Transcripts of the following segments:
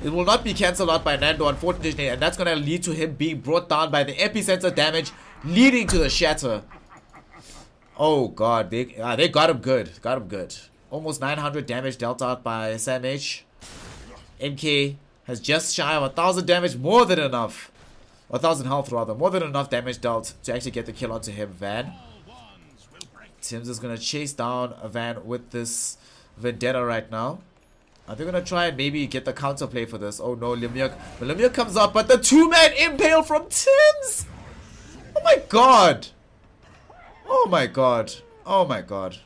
It will not be cancelled out by Nando, unfortunately, and that's going to lead to him being brought down by the epicenter damage, leading to the shatter. Oh god, they got him good. Got him good. Almost 900 damage dealt out by Sam H. MK has just shy of 1,000 damage, more than enough. 1,000 health rather, more than enough damage dealt to actually get the kill onto him. Van. Tim's is gonna chase down a Van with this Vendetta right now. Are they gonna try and maybe get the counterplay for this? Oh no, Lemieux. But Lemieux comes up, but the two-man impale from Tim's! Oh my god! Oh my god. Oh my god.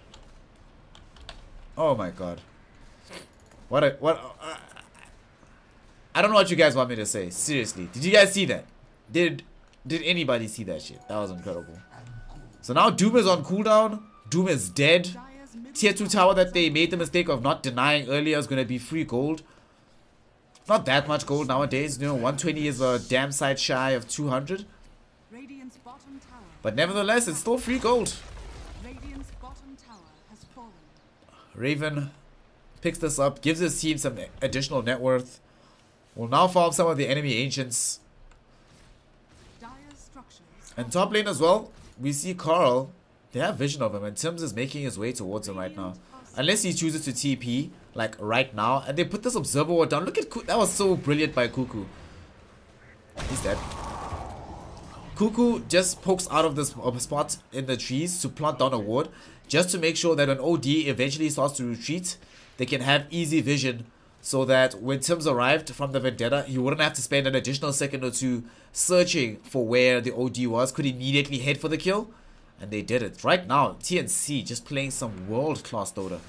Oh my god. I don't know what you guys want me to say. Seriously. Did you guys see that? Did anybody see that shit? That was incredible. So now Doom is on cooldown. Doom is dead. Tier 2 tower that they made the mistake of not denying earlier is going to be free gold. Not that much gold nowadays. You know, 120 is a damn sight shy of 200. But nevertheless, it's still free gold. Raven picks this up, gives his team some additional net worth. Will now farm some of the enemy ancients. And top lane as well, we see Carl. They have vision of him, and Tims is making his way towards him right now. Unless he chooses to TP, like right now. And they put this observer ward down. Look at that was so brilliant by Cuckoo. He's dead. Cuckoo just pokes out of this spot in the trees to plant down a ward, just to make sure that when OD eventually starts to retreat, they can have easy vision, so that when Tims arrived from the Vendetta, he wouldn't have to spend an additional second or two searching for where the OD was, could immediately head for the kill, and they did it. Right now, TNC just playing some world-class Dota.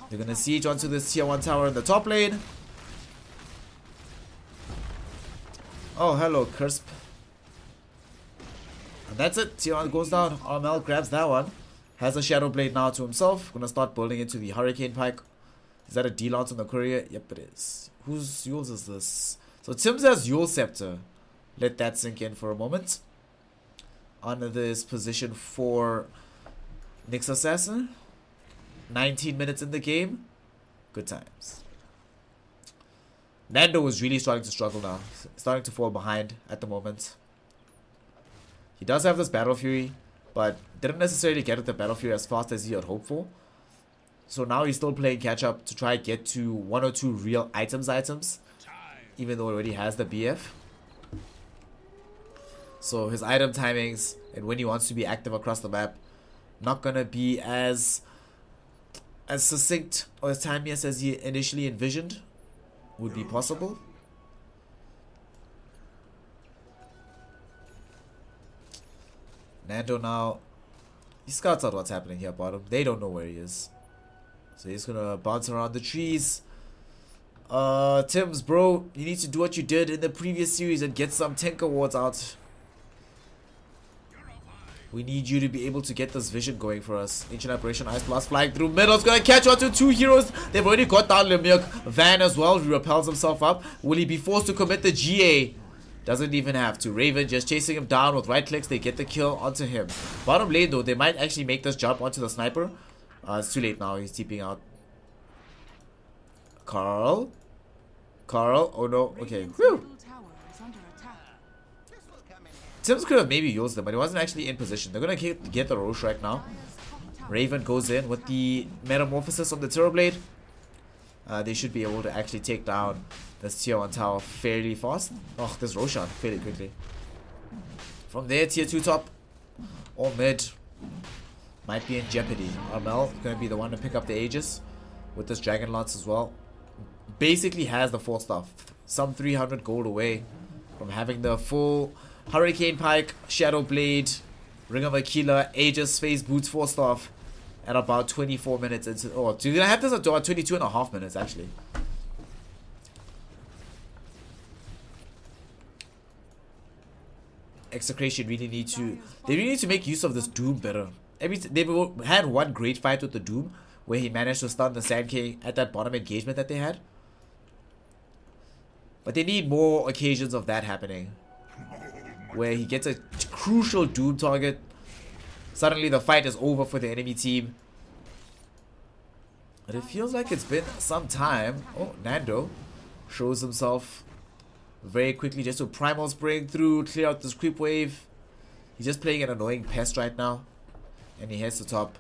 They're gonna siege onto this tier 1 tower in the top lane. Oh, hello, Crisp. And that's it. Tier 1 goes down. Armel grabs that one. Has a Shadow Blade now to himself. Gonna start building into the Hurricane Pike. Is that a D-Lance on the courier? Yep, it is. Whose Yules is this? So Tims has Yule Scepter. Let that sink in for a moment. On this position for Nyx Assassin. 19 minutes in the game. Good times. Nando is really starting to struggle now. Starting to fall behind at the moment. He does have this Battle Fury, but didn't necessarily get at the Battle Fury as fast as he had hoped for. So now he's still playing catch up to try and get to 1 or 2 real items, even though he already has the BF. So his item timings and when he wants to be active across the map, not gonna be as succinct or as timeless as he initially envisioned would be possible. Nando now, he scouts out what's happening here bottom. They don't know where he is. So he's gonna bounce around the trees. Tims, bro, you need to do what you did in the previous series and get some Tinker wards out. We need you to be able to get this vision going for us. Ancient Apparition, Ice Blast flying through middle. It's gonna catch on to 2 heroes. They've already got down Lemieux. Van as well. He repels himself up. Will he be forced to commit the GA? Doesn't even have to. Raven just chasing him down with right clicks. They get the kill onto him. Bottom lane though, they might actually make this jump onto the sniper. It's too late now. He's TPing out. Carl. Oh no. Okay. Whew. Tims could have maybe used them, but he wasn't actually in position. They're gonna get the Roche right now. Raven goes in with the Metamorphosis on the Turbo Blade. They should be able to actually take down this tier 1 tower fairly fast. Oh, this Roshan fairly quickly. From there, tier 2 top or mid might be in jeopardy. Armel is going to be the one to pick up the Aegis with this Dragon Lance as well. Basically has the 4 stuff. Some 300 gold away from having the full Hurricane Pike, Shadow Blade, Ring of Aquila, Aegis, Phase Boots, 4 stuff at about 24 minutes into... Oh, so you're going to have this at about 22.5 minutes actually. Execration really need to... They really need to make use of this Doom better. They've had one great fight with the Doom where he managed to stun the Sand King at that bottom engagement that they had. But they need more occasions of that happening. Where he gets a crucial Doom target. Suddenly the fight is over for the enemy team. But it feels like it's been some time. Oh, Nando. shows himself very quickly just to primal spring through, clear out this creep wave. He's just playing an annoying pest right now. And he heads to top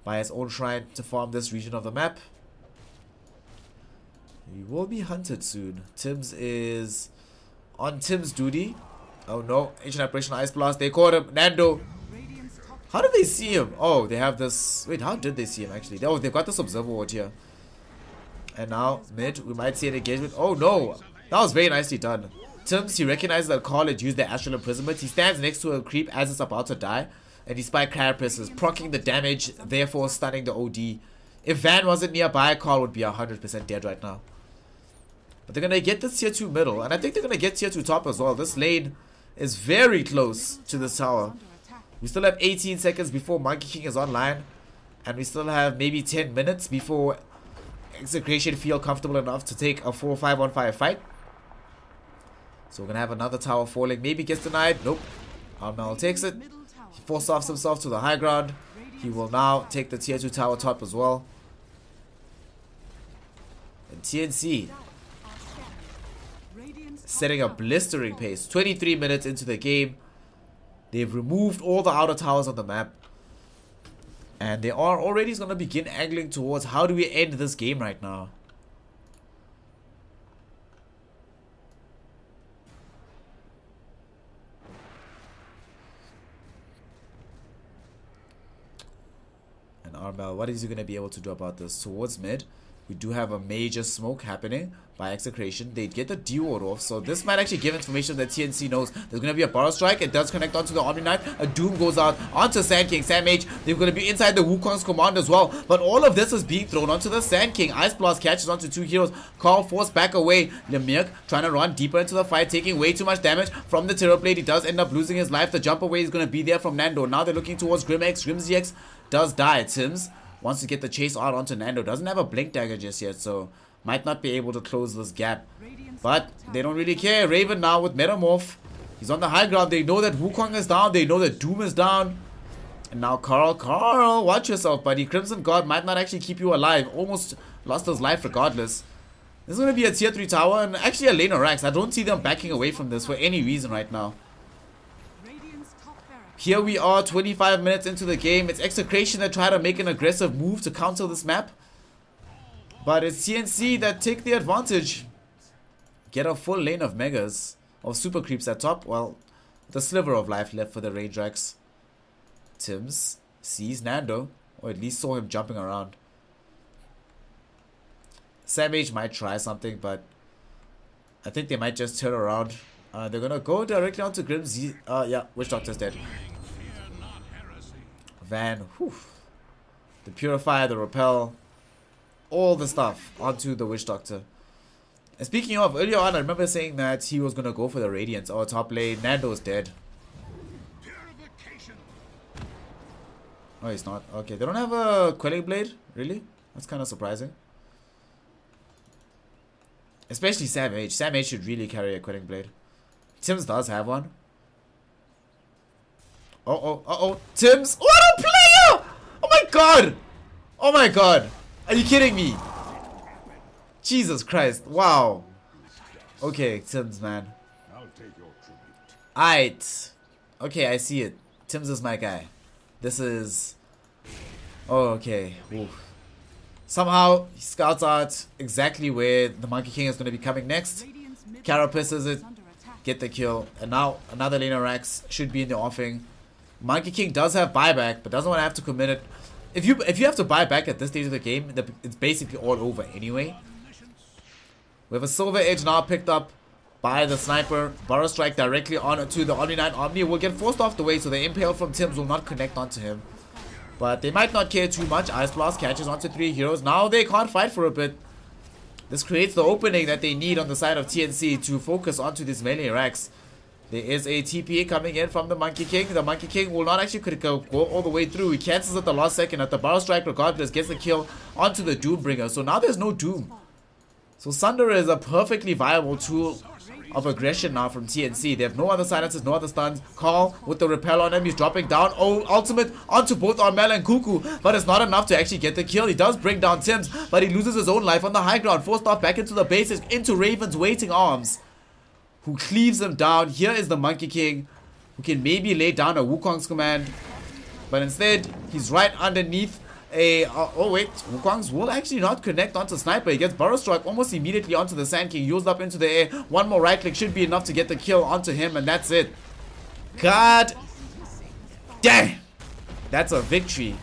by his own shrine to farm this region of the map. He will be hunted soon. Tims is on Tim's duty. Oh no, Ancient Apparition Ice Blast. They caught him. Nando. How did they see him? Oh, they have this. Wait, how did they see him actually? Oh, they've got this observer ward here. And now, mid, we might see an engagement. Oh no, that was very nicely done. Tims, he recognizes that Carl had used the Astral Imprisonment. He stands next to a creep as it's about to die. And he spy carapaces, proccing the damage, therefore stunning the OD. If Van wasn't nearby, Carl would be 100% dead right now. But they're going to get this tier 2 middle. And I think they're going to get tier 2 top as well. This lane is very close to this tower. We still have 18 seconds before Monkey King is online. And we still have maybe 10 minutes before Execration feel comfortable enough to take a 4-5-on-5 fight. So we're going to have another tower falling. Maybe gets denied. Nope. Armel takes it. He force offs himself to the high ground. He will now take the tier 2 tower top as well. And TNC setting a blistering pace. 23 minutes into the game. They've removed all the outer towers on the map. And they are already going to begin angling towards how do we end this game right now. And Armel, what is he going to be able to do about this? Towards mid, we do have a major smoke happening by Execration. They get the D-ward off, so this might actually give information that TNC knows. There's going to be a Burrow Strike. It does connect onto the Omni Knight. A Doom goes out onto Sand King. Sam H, they're going to be inside the Wukong's command as well. But all of this is being thrown onto the Sand King. Ice Blast catches onto 2 heroes. Carl forced back away. Lemirk trying to run deeper into the fight, taking way too much damage from the Terror Blade. He does end up losing his life. The jump away is going to be there from Nando. Now they're looking towards GrimX. GrimZX does die. Tims wants to get the chase out onto Nando. Doesn't have a blink dagger just yet, so might not be able to close this gap. But they don't really care. Raven now with Metamorph. He's on the high ground. They know that Wukong is down. They know that Doom is down. And now Carl, watch yourself, buddy. Crimson God might not actually keep you alive. Almost lost his life regardless. This is going to be a tier 3 tower and actually a lane of Rax. I don't see them backing away from this for any reason right now. Here we are, 25 minutes into the game. It's Execration that try to make an aggressive move to counter this map. But it's TNC that take the advantage. Get a full lane of megas, of super creeps at top. Well, the sliver of life left for the range Rex. Tims sees Nando, or at least saw him jumping around. Sam H might try something, but I think they might just turn around. They're gonna go directly onto Grim Z. Yeah, Witch Doctor's dead. Van, whew. The Purifier, the Repel, all the stuff onto the Witch Doctor. And speaking of, earlier on I remember saying that he was gonna go for the Radiance. Oh, top lane, Nando's dead. Oh, he's not. Okay, they don't have a Quelling Blade? Really? That's kind of surprising. Especially Sam H. Sam H should really carry a Quelling Blade. Tims does have one. Tims. What a player! Oh my god! Oh my god! Are you kidding me? Jesus Christ. Wow. Okay, Tims, man. Aight. Okay, I see it. Tims is my guy. This is... Oh, okay. Oof. Somehow, he scouts out exactly where the Monkey King is going to be coming next. Carapaces it. Get the kill. And now, another lane of Rax should be in the offing. Monkey King does have buyback, but doesn't want to have to commit it. If you have to buy back at this stage of the game, it's basically all over anyway. We have a Silver Edge now picked up by the Sniper. Burrow Strike directly onto the Omni Knight. Omni will get forced off the way, so the Impale from Tims will not connect onto him. But they might not care too much. Ice Blast catches onto 3 heroes. Now they can't fight for a bit. This creates the opening that they need on the side of TNC to focus onto this melee racks. There is a TP coming in from the Monkey King. The Monkey King will not actually go all the way through. He cancels at the last second at the Burrow Strike regardless. Gets the kill onto the Doombringer. So now there's no Doom. So Thunder is a perfectly viable tool of aggression now from TNC. They have no other silences, no other stuns. Carl with the repel on him. He's dropping down. Oh, ultimate onto both Armel and Cuckoo. But it's not enough to actually get the kill. He does bring down Tims, but he loses his own life on the high ground. Forced off back into the bases, into Raven's waiting arms, who cleaves him down. Here is the Monkey King, who can maybe lay down a Wukong's command. But instead, he's right underneath a... oh wait, Wukong's will actually not connect onto Sniper. He gets Burrow Strike almost immediately onto the Sand King. Used up into the air. One more right click should be enough to get the kill onto him, and that's it. God damn. That's a victory.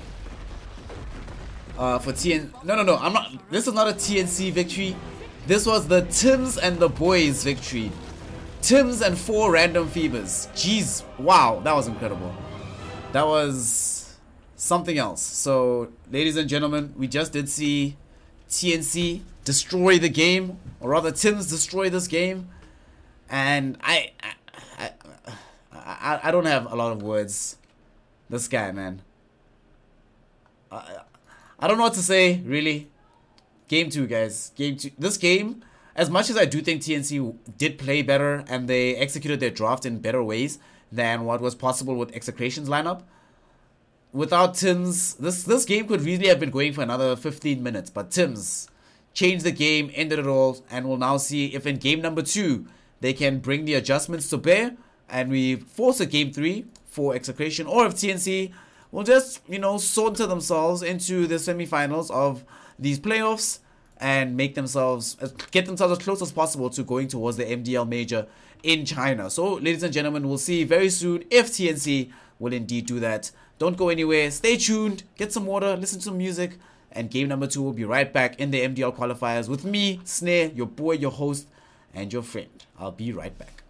For TN... No, I'm not... This is not a TNC victory. This was the Tims and the boys victory. Tims and 4 random fevers. Jeez. Wow, that was incredible. That was something else. So, ladies and gentlemen, we just did see TNC destroy the game, or rather Tims destroy this game, and I don't have a lot of words. This guy, man. I don't know what to say, really. Game 2, guys. Game 2. This game, as much as I do think TNC did play better and they executed their draft in better ways than what was possible with Execration's lineup, without Tims, this game could really have been going for another 15 minutes. But Tims changed the game, ended it all, and we'll now see if in game number 2 they can bring the adjustments to bear and we force a game 3 for Execration, or if TNC will just, you know, saunter themselves into the semifinals of these playoffs and make themselves, get themselves as close as possible to going towards the MDL major in China. So, ladies and gentlemen, we'll see very soon if TNC will indeed do that. Don't go anywhere. Stay tuned. Get some water. Listen to some music. And game number 2 will be right back in the MDL qualifiers with me, Snare, your boy, your host, and your friend. I'll be right back.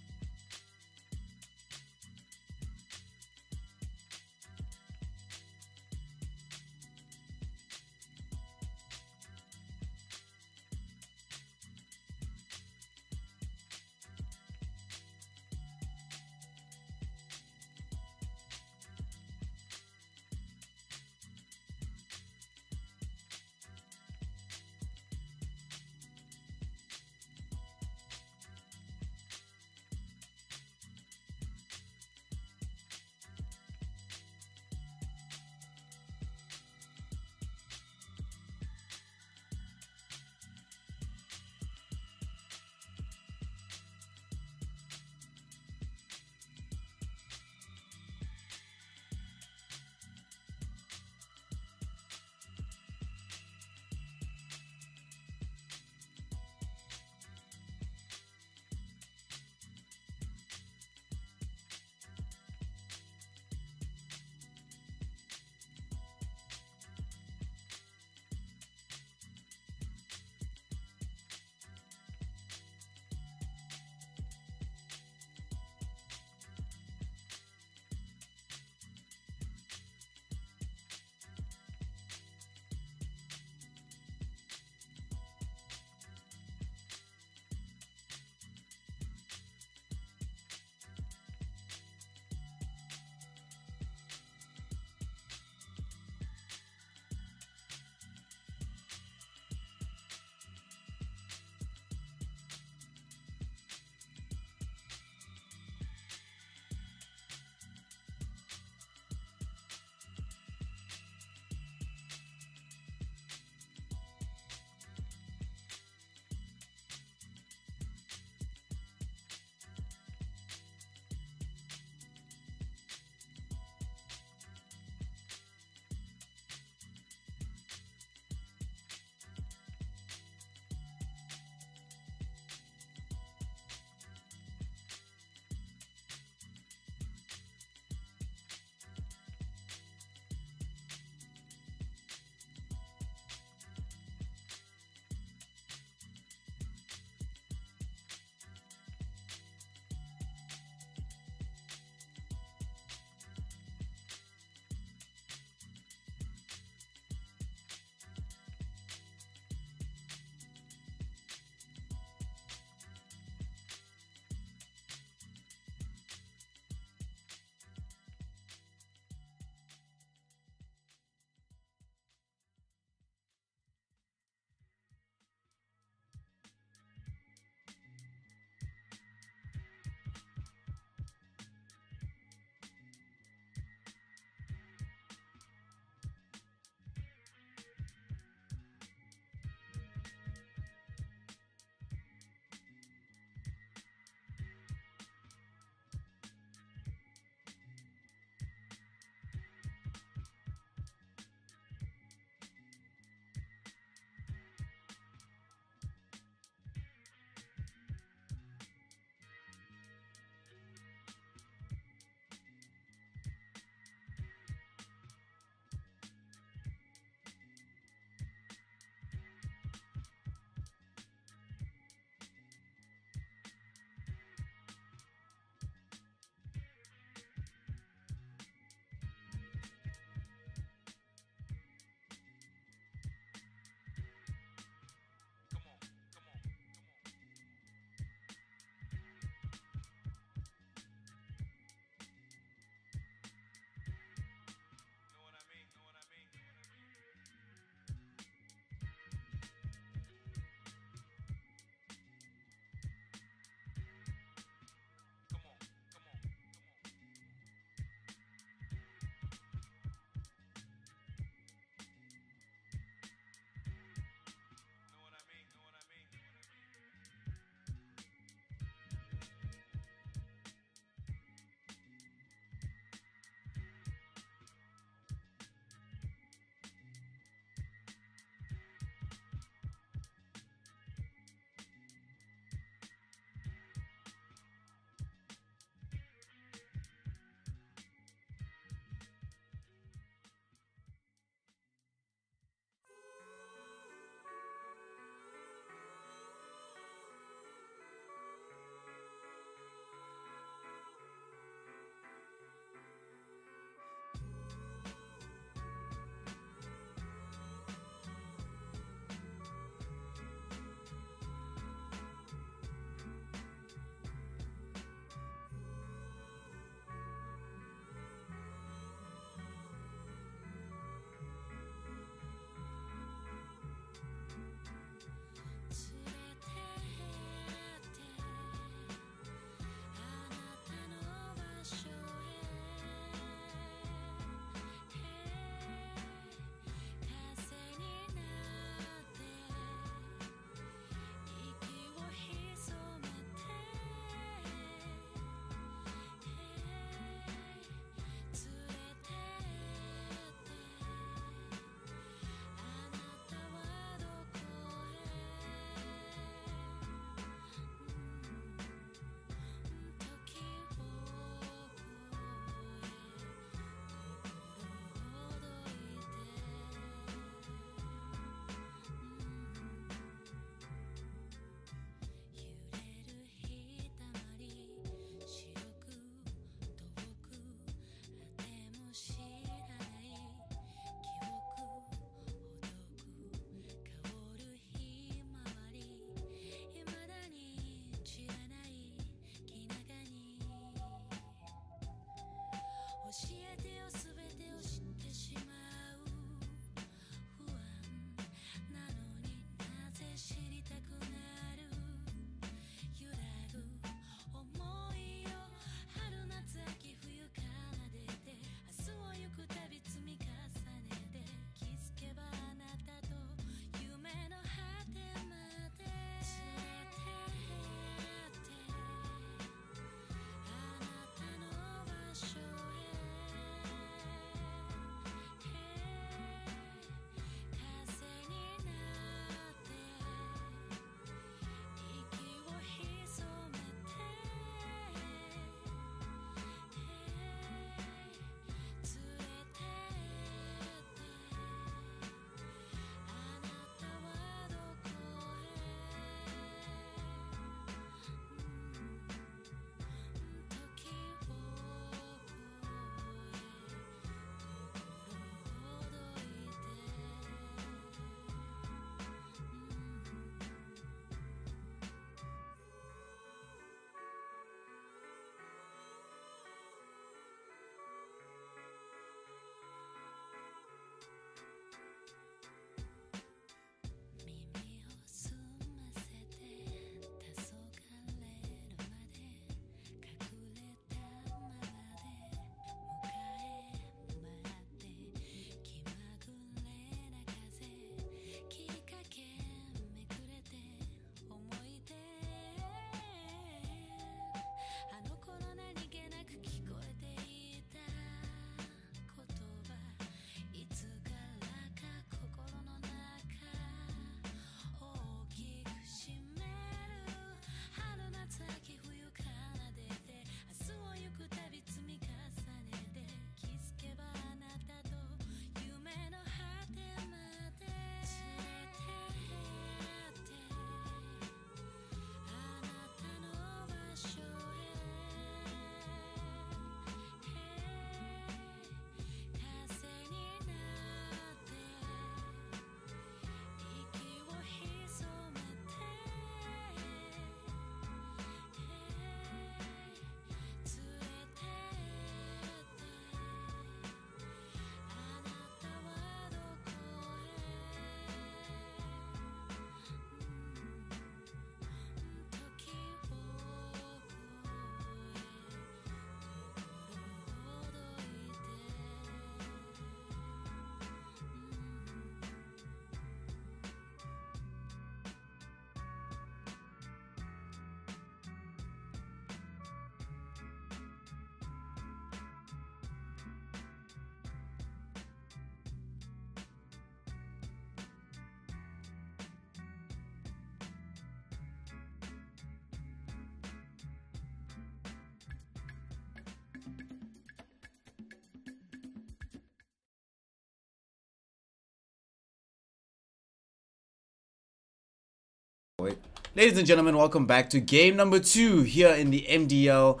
Ladies and gentlemen, welcome back to game number 2 here in the MDL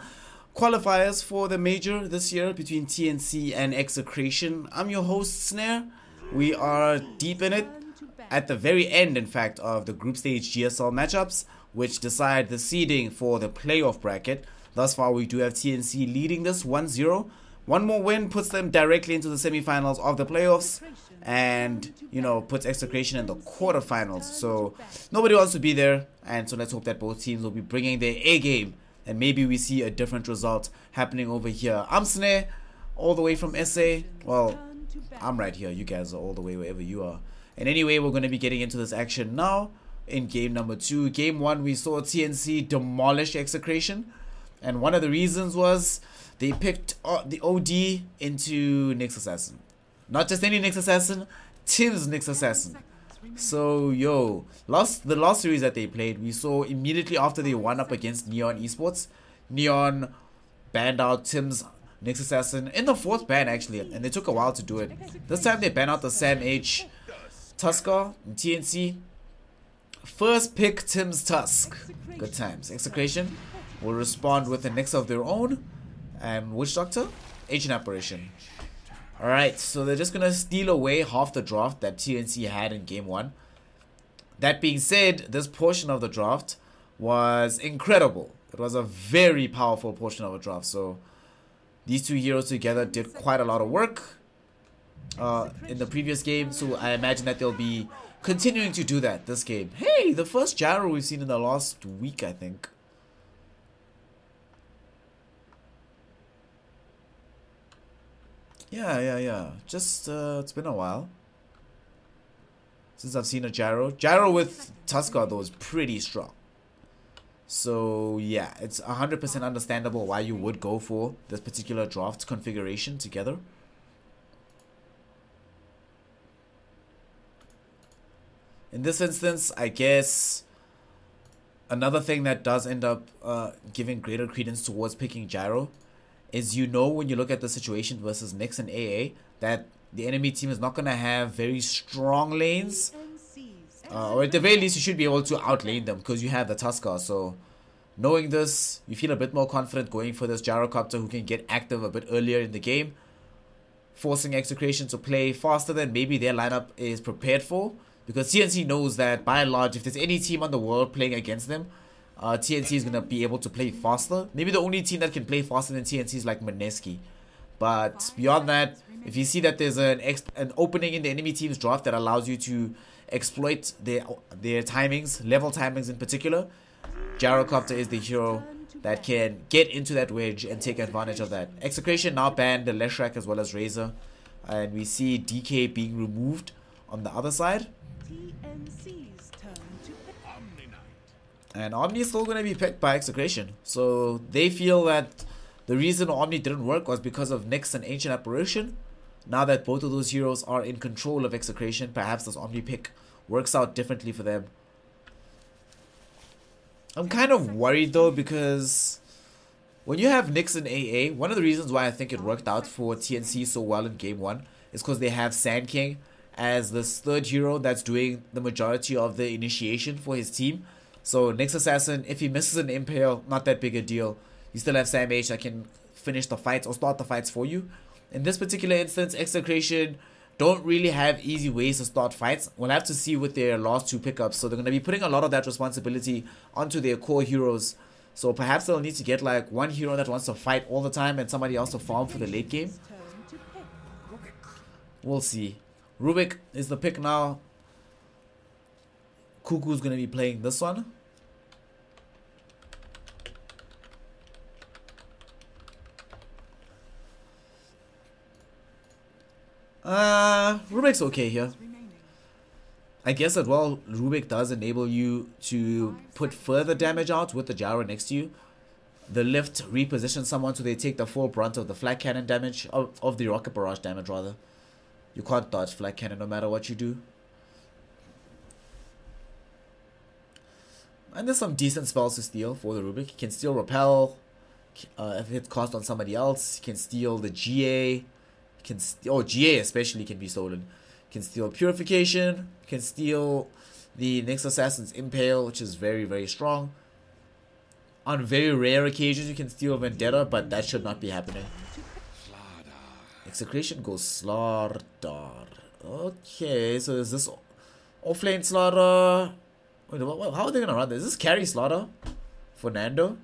qualifiers for the major this year between TNC and Execration. I'm your host, Snare. We are deep in it, at the very end, in fact, of the group stage GSL matchups, which decide the seeding for the playoff bracket. Thus far, we do have TNC leading this 1-0. One more win puts them directly into the semifinals of the playoffs and, you know, puts Execration in the quarterfinals. So nobody wants to be there, and so let's hope that both teams will be bringing their A game and maybe we see a different result happening over here. I'm Snare, all the way from SA. Well, I'm right here. You guys are all the way wherever you are. And anyway, we're going to be getting into this action now in game number 2. Game 1, we saw TNC demolish Execration, and one of the reasons was they picked the OD into Nyx Assassin. Not just any Nyx Assassin, Tim's Nyx Assassin. So, yo, the last series that they played, we saw immediately after they won up against Neon Esports, Neon banned out Tim's Nyx Assassin in the 4th ban, actually, and they took a while to do it. This time they banned out the Sam H Tusker in TNC. First pick Tim's Tusk. Good times. Execration will respond with a Nyx of their own. And Witch Doctor? Ancient Apparition. Alright, so they're just going to steal away half the draft that TNC had in game 1. That being said, this portion of the draft was incredible. It was a very powerful portion of a draft. So these two heroes together did quite a lot of work in the previous game. So I imagine that they'll be continuing to do that this game. Hey, the first gyro we've seen in the last week, I think. Yeah. Just, it's been a while since I've seen a gyro. Gyro with Tusker, though, is pretty strong. So, yeah, it's 100% understandable why you would go for this particular draft configuration together. In this instance, I guess another thing that does end up giving greater credence towards picking gyro is, you know, when you look at the situation versus Nyx and AA, that the enemy team is not going to have very strong lanes. Or at the very least, you should be able to outlane them because you have the Tusker. So, knowing this, you feel a bit more confident going for this Gyrocopter who can get active a bit earlier in the game, forcing Execration to play faster than maybe their lineup is prepared for. Because TNC knows that, by and large, if there's any team on the world playing against them, TNC is going to be able to play faster. Maybe the only team that can play faster than TNC is like Maneski. But beyond that, if you see that there's an opening in the enemy team's draft that allows you to exploit their timings, level timings in particular, Gyrocopter is the hero that can get into that wedge and take advantage of that. Execration now banned the Leshrac as well as Razor. And we see DK being removed on the other side. And Omni is still going to be picked by Execration. So they feel that the reason Omni didn't work was because of Nyx and Ancient Apparition. Now that both of those heroes are in control of Execration, perhaps this Omni pick works out differently for them. I'm kind of worried though, because when you have Nyx and AA, one of the reasons why I think it worked out for TNC so well in game 1 is because they have Sand King as this third hero that's doing the majority of the initiation for his team. So Nyx Assassin, if he misses an Impale, not that big a deal. You still have Sam H that can finish the fights or start the fights for you. In this particular instance, Execration don't really have easy ways to start fights. We'll have to see with their last 2 pickups. So they're going to be putting a lot of that responsibility onto their core heroes. So perhaps they'll need to get like one hero that wants to fight all the time and somebody else to farm for the late game. We'll see. Rubik is the pick now. Cuckoo's going to be playing this one. Rubik's okay here. I guess that, well, Rubik does enable you to put further damage out with the gyro next to you. The lift repositions someone so they take the full brunt of the flat cannon damage, of the rocket barrage damage rather. You can't dodge flat cannon no matter what you do. And there's some decent spells to steal for the Rubik. You can steal Repel. If it's cast on somebody else, you can steal the GA. GA especially can be stolen. You can steal Purification. You can steal The next assassin's Impale, which is very, very strong. On very rare occasions, you can steal Vendetta, but that should not be happening. Execration goes Slaughter. Okay, so is this offlane Slaughter? Wait, how are they gonna run this? Is this carry Slaughter for Nando?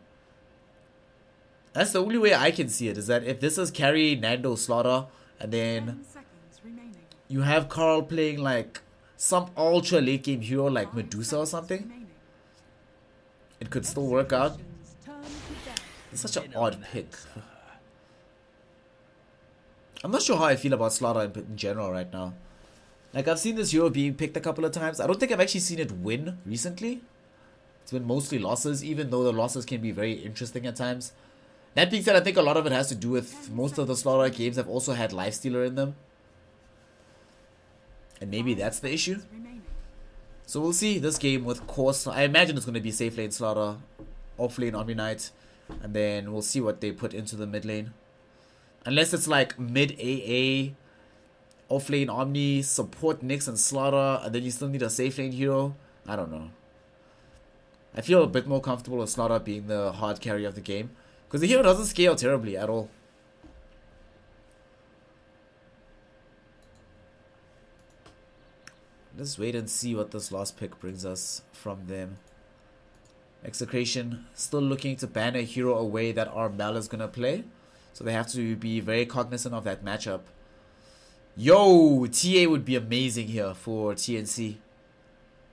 That's the only way I can see it, is that if this is carry Nando Slaughter, and then you have Carl playing like some ultra late game hero like Medusa or something, it could still work out. It's such an odd pick. I'm not sure how I feel about Slaughter in general right now. Like, I've seen this hero being picked a couple of times. I don't think I've actually seen it win recently. It's been mostly losses, even though the losses can be very interesting at times. That being said, I think a lot of it has to do with most of the Slaughter games have also had Lifestealer in them. And maybe that's the issue. So we'll see this game with course. I imagine it's going to be safe lane Slaughter, off lane Omni Knight, and then we'll see what they put into the mid lane. Unless it's like mid AA, off lane Omni, support Nyx and Slaughter, and then you still need a safe lane hero. I don't know. I feel a bit more comfortable with Slaughter being the hard carry of the game, because the hero doesn't scale terribly at all. Let's wait and see what this last pick brings us from them. Execration still looking to ban a hero away that our Mal is going to play. So they have to be very cognizant of that matchup. Yo, TA would be amazing here for TNC.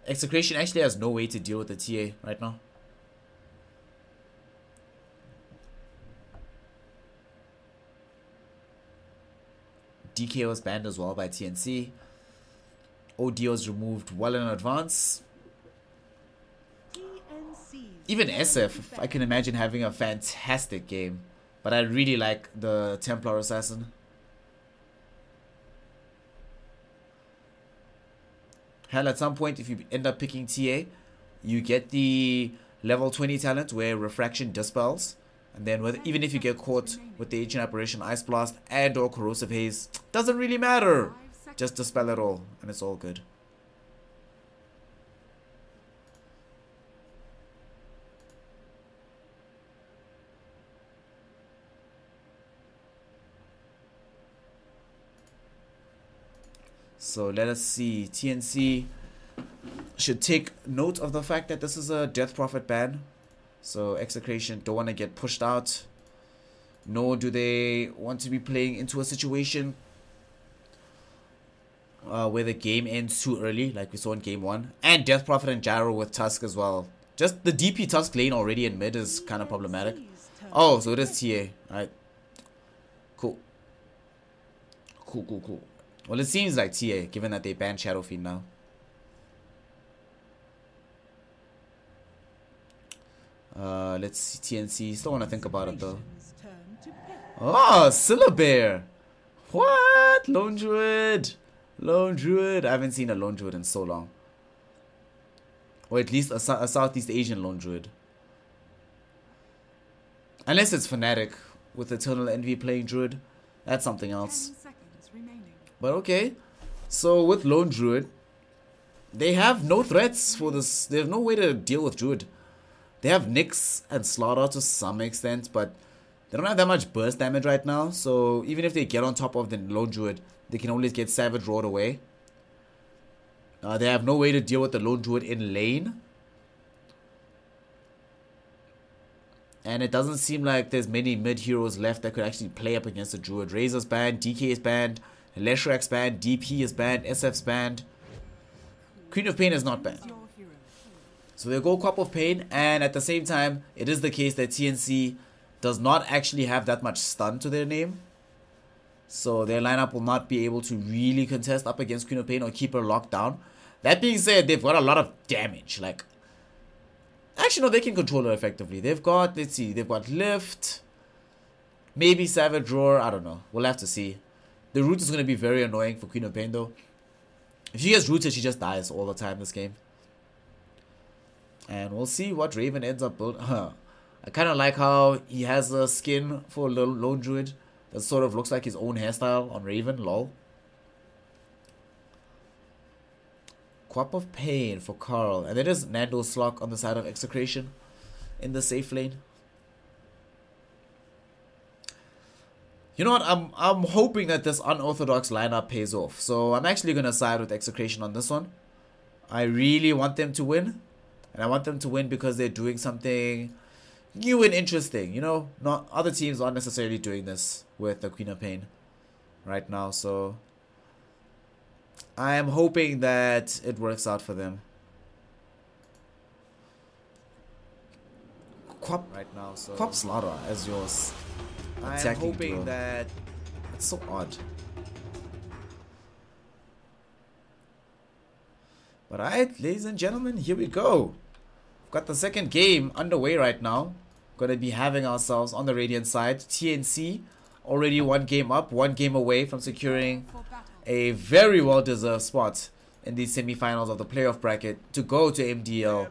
Execration actually has no way to deal with the TA right now. DK was banned as well by TNC. OD was removed well in advance. Even SF, I can imagine having a fantastic game. But I really like the Templar Assassin. Hell, at some point, if you end up picking TA, you get the level 20 talent where Refraction dispels. And then even if you get caught with the Ancient Apparition, Ice Blast, and or Corrosive Haze, doesn't really matter. Just dispel it all, and it's all good. So let us see. TNC should take note of the fact that this is a Death Prophet ban. So Execration don't want to get pushed out. Nor do they want to be playing into a situation where the game ends too early, like we saw in game 1. And Death Prophet and Gyro with Tusk as well. Just the DP Tusk lane already in mid is kind of problematic. Oh, so it is TA. Alright. Cool. Cool. Well, it seems like TA, given that they banned Shadow Fiend now. Let's see, TNC. Still want to think about it though. Oh, Syllabear! What? Lone Druid! Lone Druid! I haven't seen a Lone Druid in so long. Or at least a Southeast Asian Lone Druid. Unless it's Fnatic with Eternal Envy playing Druid. That's something else. But okay. So with Lone Druid, they have no threats for this. They have no way to deal with Druid. They have Nyx and Slaughter to some extent, but they don't have that much burst damage right now. So even if they get on top of the Lone Druid, they can always get Savage Roared away. They have no way to deal with the Lone Druid in lane. And it doesn't seem like there's many mid heroes left that could actually play up against the Druid. Razor's banned, DK is banned, Leshrak's banned, DP is banned, SF's banned. Queen of Pain is not banned. So they go Cup of Pain, and at the same time, it is the case that TNC does not actually have that much stun to their name. So their lineup will not be able to really contest up against Queen of Pain or keep her locked down. That being said, they've got a lot of damage. Like, actually, no, they can control her effectively. They've got, let's see, they've got Lift, maybe Savage Roar, I don't know. We'll have to see. The root is going to be very annoying for Queen of Pain, though. If she gets rooted, she just dies all the time this game. And we'll see what Raven ends up building. I kind of like how he has a skin for Lone Druid that sort of looks like his own hairstyle on Raven, lol. Quap of Pain for Carl. And there is Nando Slock on the side of Execration in the safe lane. You know what? I'm hoping that this unorthodox lineup pays off. So I'm actually going to side with Execration on this one. I really want them to win. And I want them to win because they're doing something new and interesting. You know, not other teams aren't necessarily doing this with the Queen of Pain right now. So I am hoping that it works out for them. Quap right now. So Quap Slaughter as yours. I'm hoping that it's so odd. But alright, ladies and gentlemen, here we go. We've got the second game underway right now. Gonna be having ourselves on the Radiant side. TNC already one game up, one game away from securing a very well-deserved spot in the semi-finals of the playoff bracket to go to MDL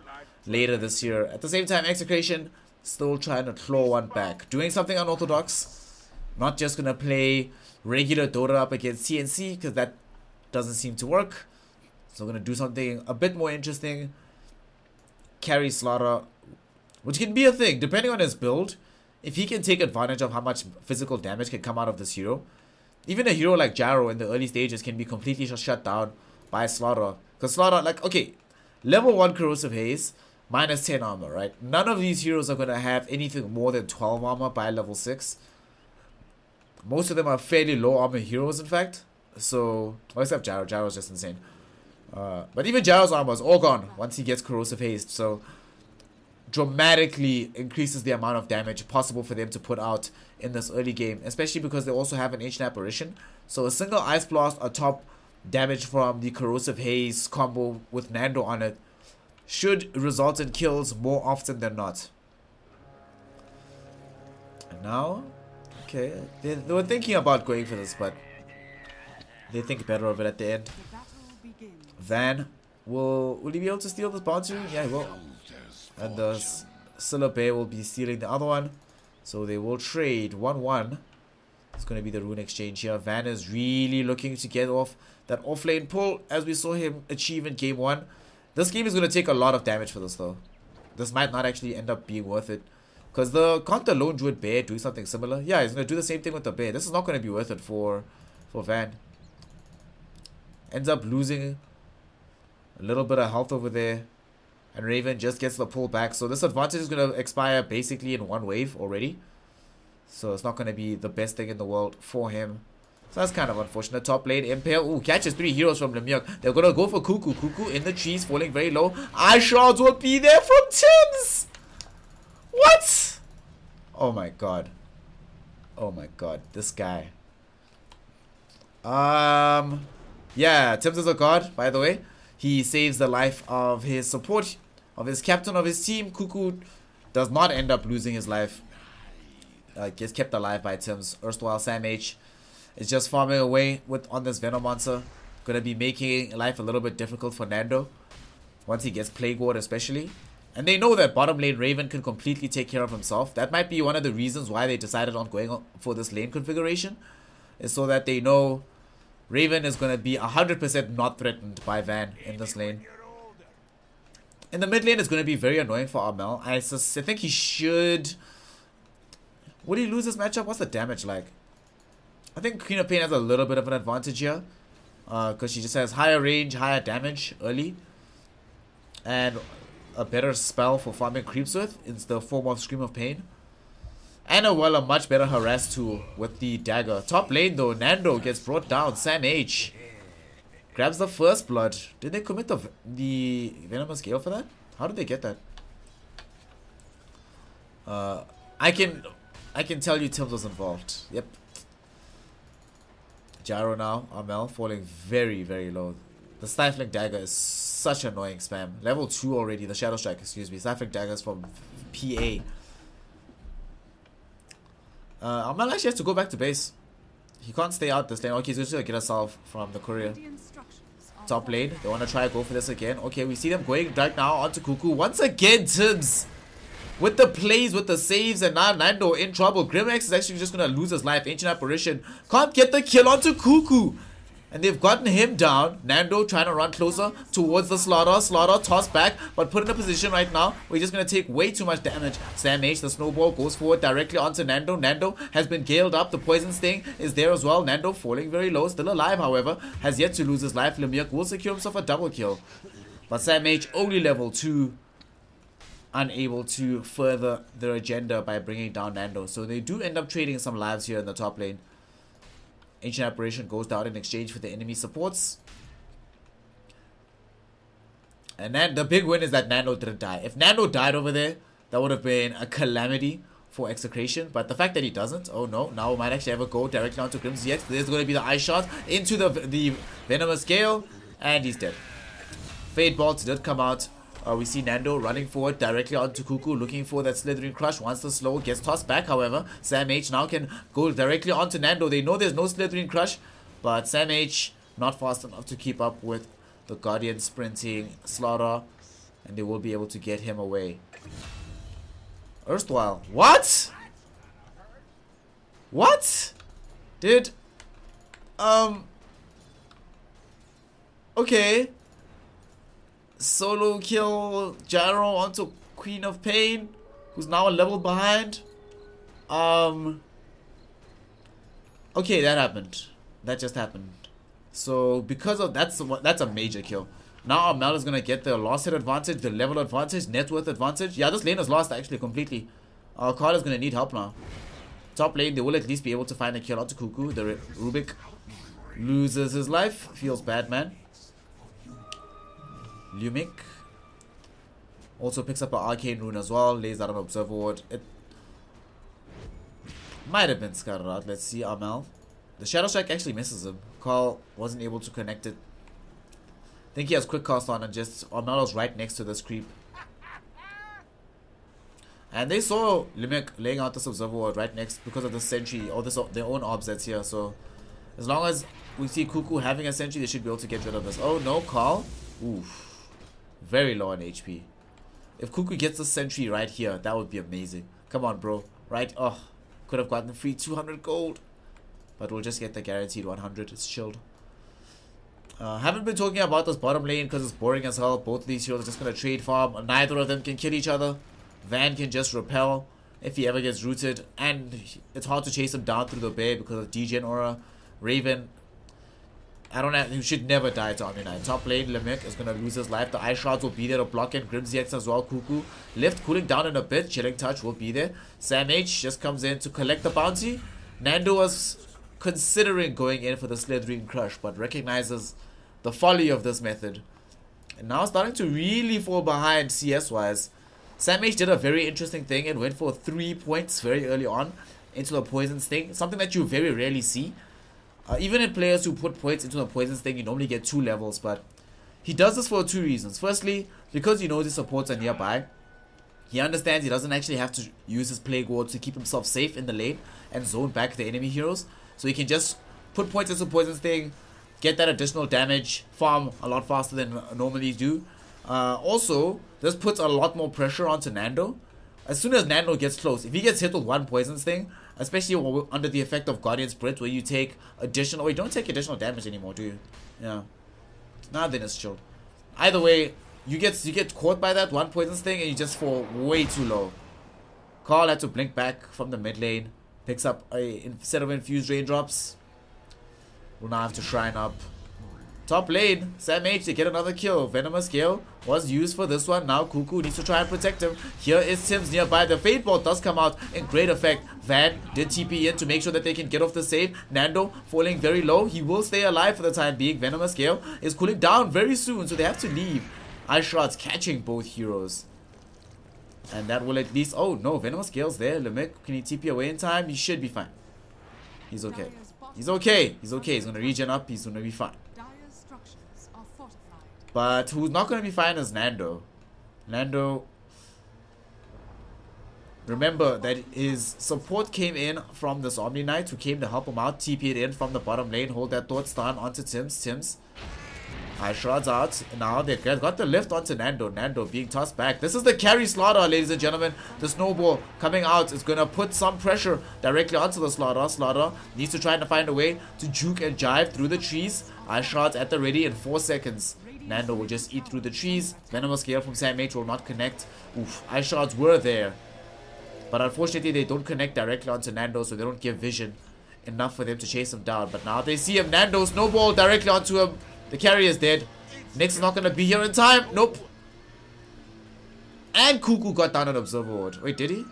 later this year. At the same time, Execration still trying to claw one back. Doing something unorthodox. Not just going to play regular Dota up against TNC because that doesn't seem to work. So we're going to do something a bit more interesting. Carry Slaughter, which can be a thing depending on his build. If he can take advantage of how much physical damage can come out of this hero. Even a hero like Gyro in the early stages can be completely shut down by Slaughter. Because Slaughter, like, okay, level 1 Corrosive Haze, minus 10 armor, right? None of these heroes are going to have anything more than 12 armor by level 6. Most of them are fairly low armor heroes, in fact. So, well, except Gyro. Gyro's just insane. But even Gyro's armor is all gone once he gets Corrosive Haze. So, dramatically increases the amount of damage possible for them to put out in this early game. Especially because they also have an Ancient Apparition. So, a single Ice Blast atop damage from the Corrosive Haze combo with Nando on it should result in kills more often than not. And now, okay, they were thinking about going for this, but they think better of it at the end. Van, will he be able to steal this bounty? Yeah, he will. And the Scylla Bay will be stealing the other one. So they will trade 1-1. It's going to be the rune exchange here. Van is really looking to get off that offlane pull as we saw him achieve in game 1. This game is going to take a lot of damage for this though. This might not actually end up being worth it. Because can't the Lone Druid Bear do something similar? Yeah, he's going to do the same thing with the Bear. This is not going to be worth it for Van. Ends up losing a little bit of health over there. And Raven just gets the pull back. So this advantage is going to expire basically in one wave already. So it's not going to be the best thing in the world for him. So that's kind of unfortunate. Top lane, Impale. Ooh, catches 3 heroes from Lemieux. They're going to go for Cuckoo. Cuckoo in the trees, falling very low. Eye Shards will be there from Tims. What? Oh my god. Oh my god. This guy. Yeah, Tims is a god, by the way. He saves the life of his support, of his captain of his team. Cuckoo does not end up losing his life. Gets kept alive by Tims. Erstwhile Sam H is just farming away on this Venom monster. Gonna be making life a little bit difficult for Nando once he gets Plague Ward especially. And they know that bottom lane Raven can completely take care of himself. That might be one of the reasons why they decided on going for this lane configuration. Is so that they know Raven is going to be 100% not threatened by Van in this lane. In the mid lane, it's going to be very annoying for Armel. I think he should... Would he lose this matchup? What's the damage like? I think Queen of Pain has a little bit of an advantage here. Because she just has higher range, higher damage early. And a better spell for farming creeps with. It's the form of Scream of Pain. And a much better harass tool with the dagger. Top lane though, Nando gets brought down. Sam H grabs the first blood. Did they commit the Venomous Gale for that? How did they get that? I can tell you Tims was involved. Yep. Gyro now, Armel falling very, very low. The Stifling Dagger is such annoying spam. Level 2 already, the Shadow Strike, excuse me. Stifling Dagger is from PA. Armel actually has to go back to base. He can't stay out this lane. Okay, he's just going to get herself from the courier. Top lane, they want to try and go for this again. Okay, we see them going right now onto Cuckoo. Once again, Tims with the plays, with the saves, and now Nando in trouble. Grimax is actually just going to lose his life. Ancient Apparition can't get the kill onto Cuckoo. And they've gotten him down. Nando trying to run closer towards the Slaughter. Slaughter tossed back, but put in a position right now where he's just going to take way too much damage. Sam H, the snowball, goes forward directly onto Nando. Nando has been galed up. The poison sting is there as well. Nando falling very low. Still alive, however. Has yet to lose his life. Lemirk will secure himself a double kill. But Sam H, only level 2. Unable to further their agenda by bringing down Nando. So they do end up trading some lives here in the top lane. Ancient Apparition goes down in exchange for the enemy supports. And then the big win is that Nando didn't die. If Nando died over there, that would have been a calamity for Execration. But the fact that he doesn't, oh no, now we might actually have a go directly onto Grimsy X. There's going to be the eye shot into the Venomous Gale, and he's dead. Fade Bolts did come out. We see Nando running forward directly onto Cuckoo, looking for that Slithering Crush. Once the slow gets tossed back, however, Sam H now can go directly onto Nando. They know there's no Slithering Crush, but Sam H not fast enough to keep up with the Guardian sprinting Slaughter, and they will be able to get him away. Erstwhile. What? What? Did... Okay. Solo kill Gyro onto Queen of Pain, who's now a level behind. Okay, that happened. That just happened. So because of that's a major kill. Now Mel is gonna get the lost hit advantage, the level advantage, net worth advantage. Yeah, this lane is lost actually completely. Carl is gonna need help now. Top lane, they will at least be able to find a kill onto Cuckoo. The Rubik loses his life. Feels bad, man. Lumik also picks up an Arcane Rune as well. Lays out an Observer Ward. It might have been scattered out. Let's see, Armel. The Shadow Strike actually misses him. Carl wasn't able to connect it. I think he has quick cast on, and just Armel is right next to this creep. And they saw Lumik laying out this Observer Ward right next because of the sentry or this their own obs that's here. So as long as we see Cuckoo having a sentry, they should be able to get rid of this. Oh no, Carl. Oof. Very low on HP. If Cuckoo gets the sentry right here, that would be amazing. Come on, bro. Right? Oh, could have gotten free 200 gold. But we'll just get the guaranteed 100. It's chilled. Haven't been talking about this bottom lane because it's boring as hell. Both of these heroes are just going to trade farm. Neither of them can kill each other. Van can just repel if he ever gets rooted. And it's hard to chase him down through the bear because of Degen Aura. Raven... I don't know, he should never die to Omni-Knight. Top lane, Lemirk is going to lose his life. The Ice Shards will be there to block in. Grimsy X as well. Cuckoo lift, cooling down in a bit. Chilling Touch will be there. Sam H just comes in to collect the bounty. Nando was considering going in for the Slithering Crush, but recognizes the folly of this method. And now starting to really fall behind CS-wise. Sam H did a very interesting thing and went for 3 points very early on into the Poison Sting. Something that you very rarely see. Even in players who put points into the Poison Sting, you normally get 2 levels, but he does this for 2 reasons. Firstly, because he knows his supports are nearby. He understands he doesn't actually have to use his Plague Ward to keep himself safe in the lane and zone back the enemy heroes. So he can just put points into Poison Sting, get that additional damage, farm a lot faster than normally do. Also, this puts a lot more pressure onto Nando. As soon as Nando gets close, if he gets hit with 1 Poison Sting, especially under the effect of Guardian Sprint, where you take additional... Or you don't take additional damage anymore, do you? Yeah. Nah, then it's chill. Either way, you get caught by that 1 Poison Sting and you just fall way too low. Carl had to blink back from the mid lane. Picks up a set of Infused Raindrops. Will now have to Shrine up. Top lane, Sam H to get another kill. Venomous Gale was used for this one. Now Cuckoo needs to try and protect him. Here is Tim's nearby. The Fade Bolt does come out in great effect. Van did TP in to make sure that they can get off the save. Nando falling very low. He will stay alive for the time being. Venomous Gale is cooling down very soon, so they have to leave. Ice Shards catching both heroes. And that will at least... Oh no, Venomous Gale's there. Lemirk, can he TP away in time? He should be fine. He's okay. He's okay. He's okay. He's going to regen up. He's going to be fine. But who's not going to be fine is Nando. Nando, remember that his support came in from this Omni Knight who came to help him out. TP'd in from the bottom lane. Hold that thought stun onto Tim's. Tim's Ice Shards out. Now they've got the lift onto Nando. Nando being tossed back. This is the carry Slaughter, ladies and gentlemen. The snowball coming out is going to put some pressure directly onto the Slaughter. Slaughter needs to try to find a way to juke and jive through the trees. Ice Shards at the ready in 4 seconds. Nando will just eat through the trees. Venomous Gale from Sam H will not connect. Oof, Ice Shards were there. But unfortunately, they don't connect directly onto Nando, so they don't give vision enough for them to chase him down. But now they see him. Nando snowball directly onto him. The carry is dead. Nyx is not going to be here in time. Nope. And Cuckoo got down an Observer Ward. Wait, did he?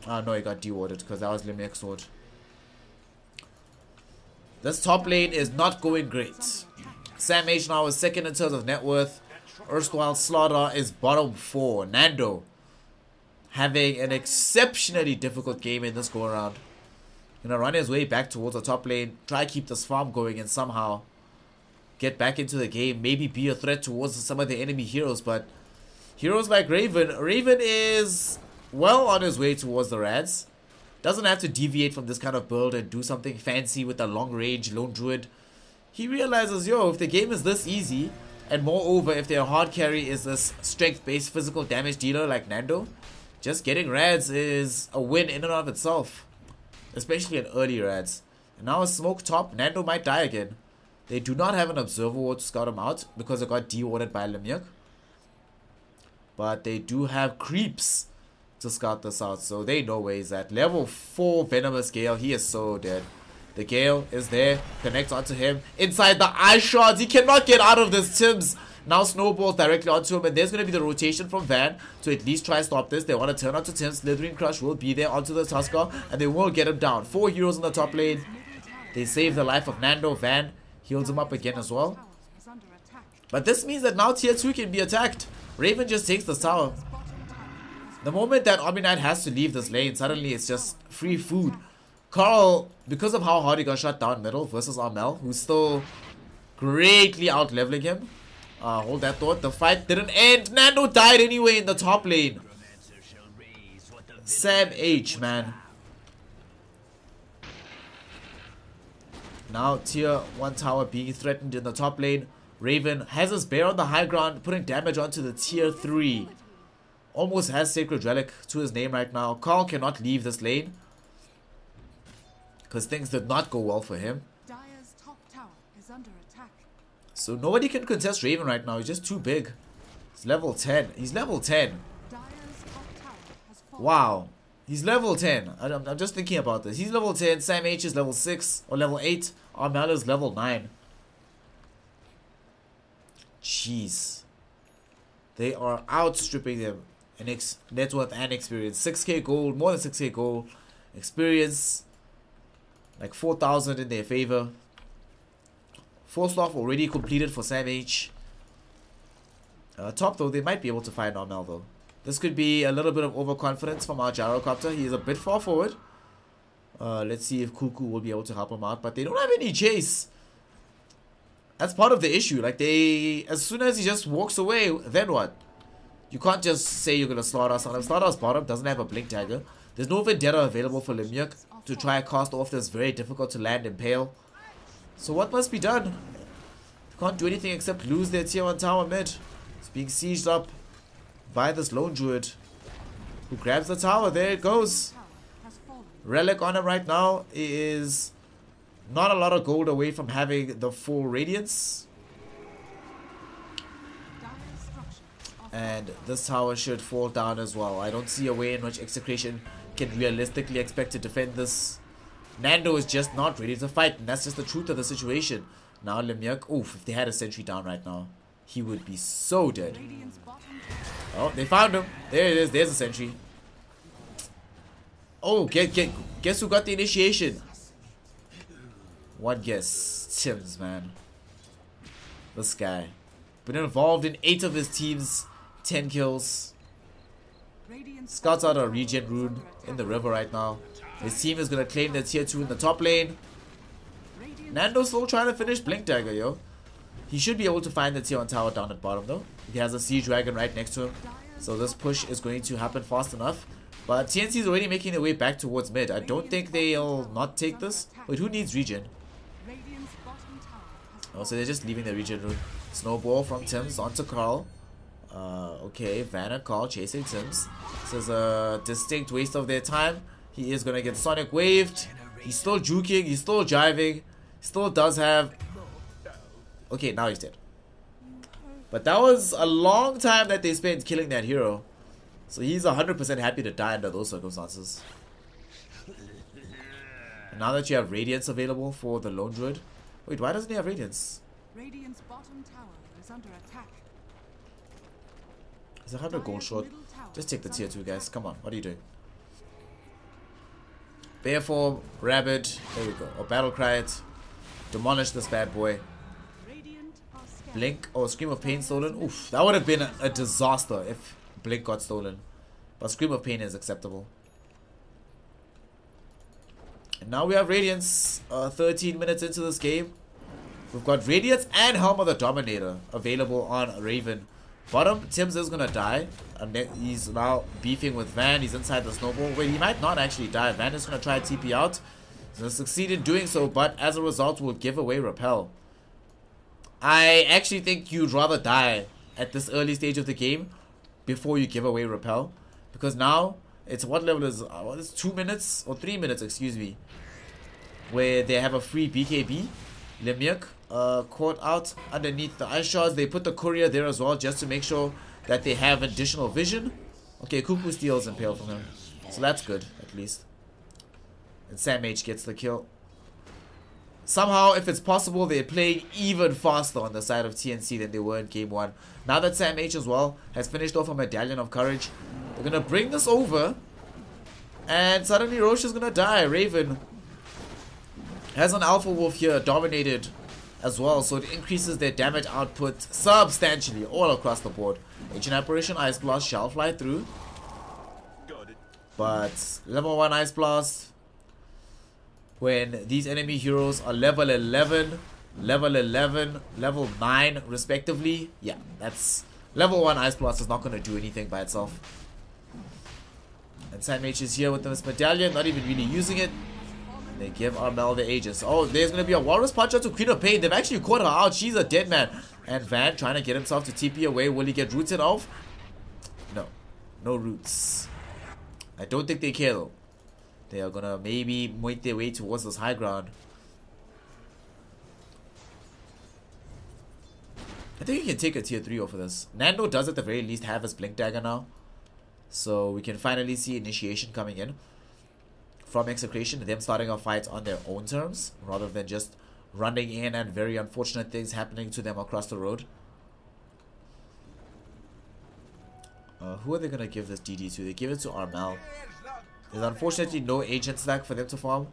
Oh, no, he got de-warded because that was Limek's ward. This top lane is not going great. Sam H now is second in terms of net worth. Erstwhile Slaughter is bottom 4. Nando having an exceptionally difficult game in this go around. Gonna run his way back towards the top lane. Try keep this farm going and somehow get back into the game. Maybe be a threat towards some of the enemy heroes. But heroes like Raven. Raven is well on his way towards the Rads. Doesn't have to deviate from this kind of build and do something fancy with a long range lone druid. He realizes, yo, if the game is this easy, and moreover, if their hard carry is this strength-based physical damage dealer like Nando, just getting Rads is a win in and of itself. Especially in early Rads. And now a smoke top, Nando might die again. They do not have an Observer Ward to scout him out because it got de-warded by Lemyuk. But they do have creeps to scout this out, so they know where he's at. Level 4 Venomous Gale, he is so dead. The Gale is there, connects onto him. Inside the Ice Shards, he cannot get out of this. Tims now snowballs directly onto him, and there's going to be the rotation from Van to at least try to stop this. They want to turn onto Tims. Slithering Crush will be there onto the Tusker, and they will get him down. 4 heroes in the top lane. They save the life of Nando. Van heals him up again as well. But this means that now tier 2 can be attacked. Raven just takes the tower. The moment that Omni Knight has to leave this lane, suddenly it's just free food. Carl, because of how hard he got shot down middle versus Armel, who's still greatly out-leveling him. Hold that thought. The fight didn't end. Nando died anyway in the top lane. Sam H, man. Now tier 1 tower being threatened in the top lane. Raven has his bear on the high ground, putting damage onto the tier 3. Almost has Sacred Relic to his name right now. Carl cannot leave this lane because things did not go well for him. Dire's top tower is under attack. So nobody can contest Raven right now. He's just too big. He's level 10. He's level 10. Dire's top tower has fallen. Wow. He's level 10. I'm just thinking about this. He's level 10. Sam H is level 6 or level 8. Armel is level 9. Jeez. They are outstripping them in net worth and experience. 6k gold, more than 6k gold. Experience, like 4,000 in their favor. 4 stuff already completed for Sam H. Top though, they might be able to find Armel though. This could be a little bit of overconfidence from our Gyrocopter. He is a bit far forward. Let's see if Cuckoo will be able to help him out. But they don't have any chase. That's part of the issue. Like as soon as he just walks away, then what? You can't just say you're going to slaughter us on him. Slaughter's bottom doesn't have a blink dagger. There's no Vendetta available for Lemyuk to try and cast off this very difficult to land Impale. So what must be done? Can't do anything except lose their tier 1 tower mid. It's being sieged up by this lone druid who grabs the tower. There it goes. Relic on him right now is not a lot of gold away from having the full radiance. And this tower should fall down as well. I don't see a way in which Execration can realistically expect to defend this. Nando is just not ready to fight, and that's just the truth of the situation. Now Lemyuk, oof, if they had a sentry down right now, he would be so dead. Oh, they found him. There it is. There's a sentry. Oh, guess who got the initiation? One guess. Tims, man. This guy. Been involved in 8 of his team's 10 kills. Scouts out a regen rune in the river right now. His team is going to claim their tier 2 in the top lane. Nando's still trying to finish Blink Dagger, yo. He should be able to find the tier 1 tower down at bottom, though. He has a Siege Dragon right next to him. So this push is going to happen fast enough. But TNC is already making their way back towards mid. I don't think they'll not take this. Wait, who needs regen? Oh, so they're just leaving the regen rune. Snowball from Tims onto Carl. Okay, Van and Carl chasing Tims. This is a distinct waste of their time. He is going to get Sonic waved. He's still juking. He's still driving. Still does have... Okay, now he's dead. But that was a long time that they spent killing that hero. So he's 100% happy to die under those circumstances. And now that you have Radiance available for the Lone Druid... Wait, why doesn't he have Radiance? Radiant's bottom tower is under attack. He's 100 gold short. Just take the tier 2, guys. Come on, what are you doing? Bear form, Rabid, there we go. Or Battle Cry it. Demolish this bad boy. Blink or Scream of Pain stolen. Oof, that would have been a disaster if Blink got stolen. But Scream of Pain is acceptable. And now we have Radiance. 13 minutes into this game. We've got Radiance and Helm of the Dominator available on Raven. Bottom, Tim's is gonna die. And he's now beefing with Van. He's inside the snowball. Wait, he might not actually die. Van is gonna try TP out. He's gonna succeed in doing so, but as a result will give away Repel. I actually think you'd rather die at this early stage of the game before you give away Repel. Because now, it's what level is it's 2 minutes or 3 minutes, excuse me, where they have a free BKB. Lemirk caught out underneath the ice shards. They put the courier there as well just to make sure that they have additional vision. Okay, Cuckoo steals Impale from him. So that's good, at least. And Sam H gets the kill. Somehow, if it's possible, they're playing even faster on the side of TNC than they were in game 1. Now that Sam H as well has finished off a Medallion of Courage, they're going to bring this over. And suddenly Roche is going to die. Raven has an Alpha Wolf here, dominated as well. So it increases their damage output substantially all across the board. Ancient Apparition, Ice Blast shall fly through. But level 1 Ice Blast... when these enemy heroes are level 11, level 11, level 9 respectively, yeah, that's level 1 Ice Blast is not going to do anything by itself. And Sandmage is here with this Medallion, not even really using it. And they give Armel the Aegis. Oh, there's going to be a Walrus Punch out to Queen of Pain. They've actually caught her out. She's a dead man. And Van trying to get himself to TP away. Will he get rooted off? No. No roots. I don't think they care though. They are gonna maybe make their way towards this high ground. I think you can take a tier 3 over this. Nando does at the very least have his Blink Dagger now. So we can finally see initiation coming in from Execration, them starting a fight on their own terms rather than just running in and very unfortunate things happening to them across the road. Who are they gonna give this DD to? They give it to Armel. There's unfortunately no agent stack for them to farm.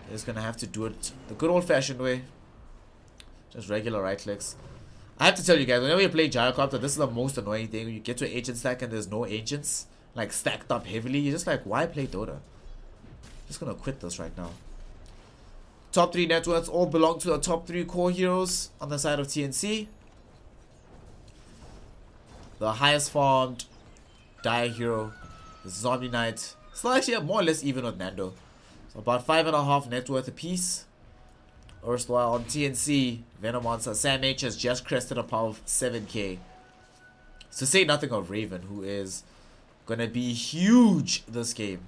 They're just gonna have to do it the good old-fashioned way. Just regular right clicks. I have to tell you guys, whenever you play Gyrocopter, this is the most annoying thing. When you get to an agent stack and there's no agents, like stacked up heavily, you're just like, why play Dota? I'm just gonna quit this right now. Top 3 net worths all belong to the top 3 core heroes on the side of TNC. The highest farmed Dire hero, the Zombie Knight. Still actually more or less even with Nando. So about 5.5 net worth apiece. Erstwhile on TNC, Venomonster, Sam H has just crested a power of 7k. To say nothing of Raven, who is gonna be huge this game.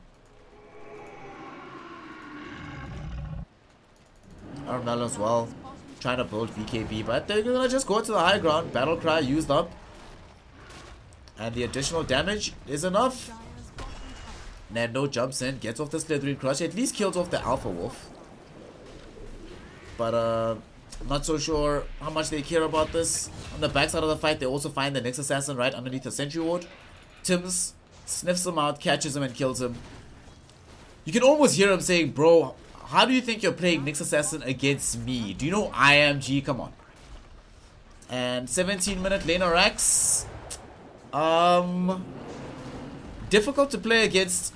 Armel as well, trying to build VKB, but they're gonna just go to the high ground. Battle Cry used up. And the additional damage is enough. Nando jumps in, gets off the Slithering Crush, at least kills off the Alpha Wolf. But I'm not so sure how much they care about this. On the backside of the fight, they also find the Nyx Assassin right underneath the Sentry Ward. Tims sniffs him out, catches him and kills him. You can almost hear him saying, bro, how do you think you're playing Nyx Assassin against me? Do you know I am G? Come on. And 17-minute laner Rax. Difficult to play against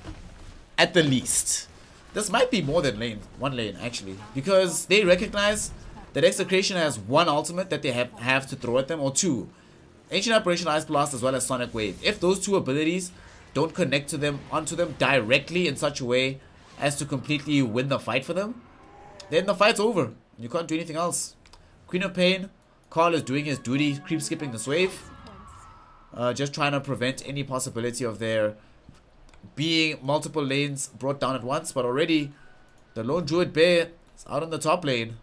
at the least. This might be more than one lane actually, because they recognize that Execration has one ultimate that they have to throw at them, or two. Ancient Apparition, Ice Blast, as well as Sonic Wave. If those two abilities don't connect to them onto them directly in such a way as to completely win the fight for them, then the fight's over. You can't do anything else. Queen of Pain, Carl is doing his duty, creep skipping this wave. Just trying to prevent any possibility of there being multiple lanes brought down at once. But already the Lone Druid Bear It's out on the top lane.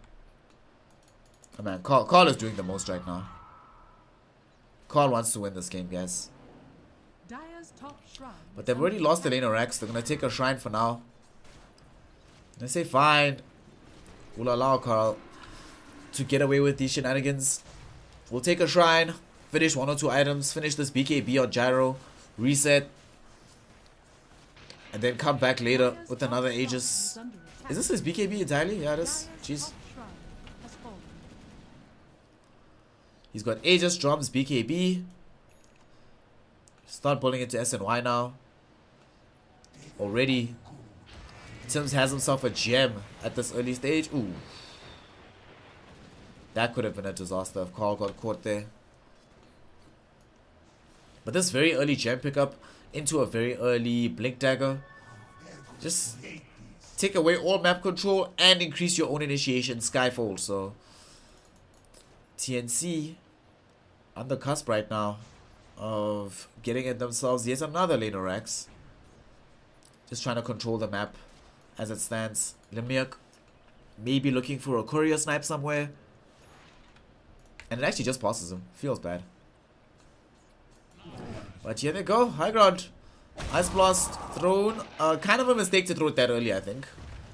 Oh man, Carl is doing the most right now. Carl wants to win this game, guys. Dire's top shrine But they've already lost the lane of Rex. They're gonna take a shrine for now. They say fine. We'll allow Carl to get away with these shenanigans. We'll take a shrine, finish 1 or 2 items, finish this BKB on Gyro, reset, and then come back later with another Aegis. Is this his BKB entirely? Yeah, it is. Jeez. He's got Aegis, drums, BKB. Start pulling into SNY now. Already, Tims has himself a gem at this early stage. Ooh. That could have been a disaster if Carl got caught there. But this very early gem pickup into a very early Blink Dagger. Just take away all map control and increase your own initiation Skyfold. So TNC on the cusp right now of getting it themselves yet another lane of Rex. Just trying to control the map as it stands. Lemiak maybe looking for a courier snipe somewhere. And it actually just passes him. Feels bad. But here they go. High ground. Ice Blast thrown. Kind of a mistake to throw it that early, I think.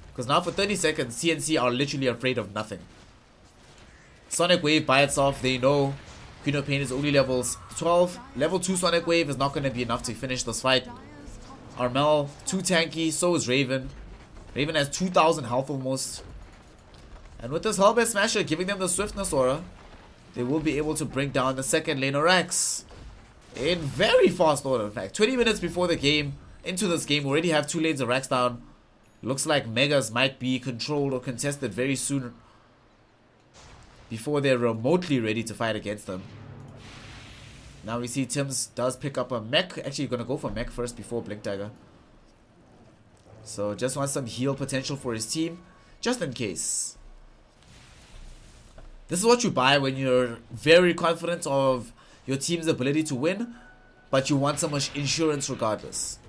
Because now for 30 seconds, CNC are literally afraid of nothing. Sonic Wave by itself, they know Queen of Pain is only levels 12. Level 2 Sonic Wave is not going to be enough to finish this fight. Armel, too tanky. So is Raven. Raven has 2,000 health almost. And with this Hellbear Smasher giving them the Swiftness aura, they will be able to bring down the second lane of Rex in very fast order. In fact, 20 minutes before the game, into this game, we already have 2 lanes of Rex down. Looks like Megas might be controlled or contested very soon before they're remotely ready to fight against them. Now we see Tims does pick up a mech. Actually, going to go for mech first before Blink Dagger. So just wants some heal potential for his team, just in case. This is what you buy when you're very confident of your team's ability to win, but you want some insurance regardless.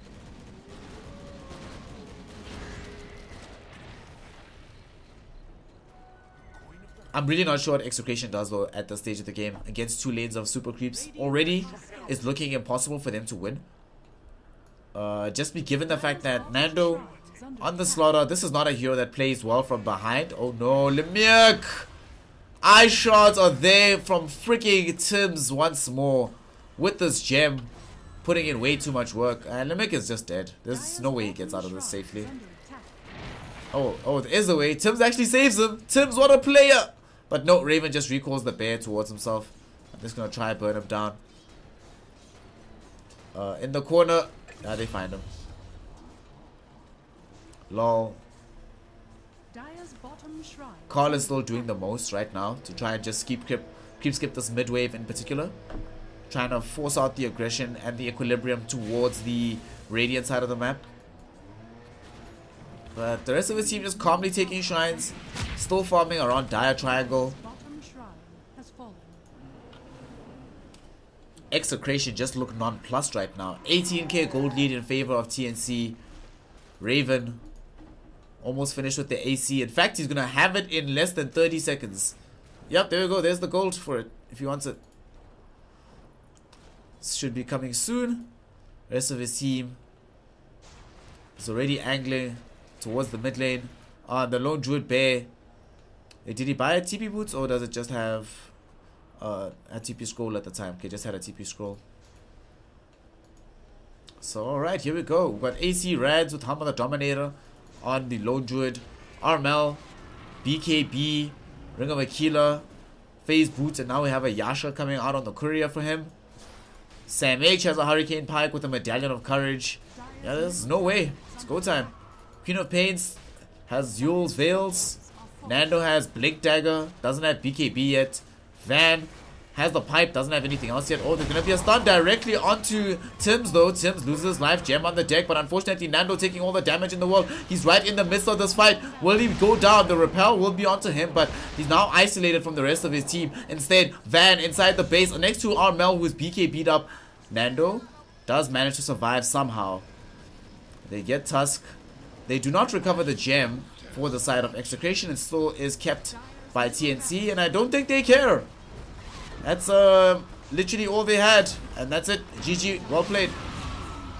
I'm really not sure what Execration does though at this stage of the game against 2 lanes of super creeps. Already, it's looking impossible for them to win. Just be given the fact that Nando on the slaughter, this is not a hero that plays well from behind. Oh no, Lemiak! Eye shots are there from freaking Tims once more with this gem, putting in way too much work. And Lemiak is just dead. There's no way he gets out of this safely. Oh, there is a way. Tims actually saves him. Tims, what a player! But no, Raven just recalls the bear towards himself. I'm just gonna try and burn him down. In the corner, they find him. Lol. Carl is still doing the most right now to try and just keep skip this mid wave in particular. Trying to force out the aggression and the equilibrium towards the Radiant side of the map. But the rest of his team just calmly taking shrines, still farming around Dire Triangle. Execration just look nonplussed right now. 18k gold lead in favor of TNC. Raven almost finished with the AC. In fact, he's gonna have it in less than 30 seconds. Yep, there we go. There's the gold for it if he wants it. Should be coming soon. Rest of his team is already angling towards the mid lane. The lone druid bear. Did he buy a TP boots or does it just have a TP scroll at the time? Okay, just had a TP scroll. So alright, here we go. We've got AC Rads with Hummer the Dominator on the lone druid. Armel, BKB, Ring of Aquila, Phase Boots, and now we have a Yasha coming out on the courier for him. Sam H has a Hurricane Pike with a Medallion of Courage. Yeah, there's no way. It's go time. Queen of Pains has Yule's Veils. Nando has Blink Dagger, doesn't have BKB yet. Van has the pipe, doesn't have anything else yet. Oh, there's gonna be a stun directly onto Tims though. Tims loses life, gem on the deck, but unfortunately Nando taking all the damage in the world. He's right in the midst of this fight. Will he go down? The repel will be onto him, but he's now isolated from the rest of his team. Instead, Van inside the base next to Armel, who's BKB'd up. Nando does manage to survive somehow. They get Tusk. They do not recover the gem. for the side of Execration. It still is kept by TNC, and I don't think they care. That's literally all they had, and that's it. GG, well played.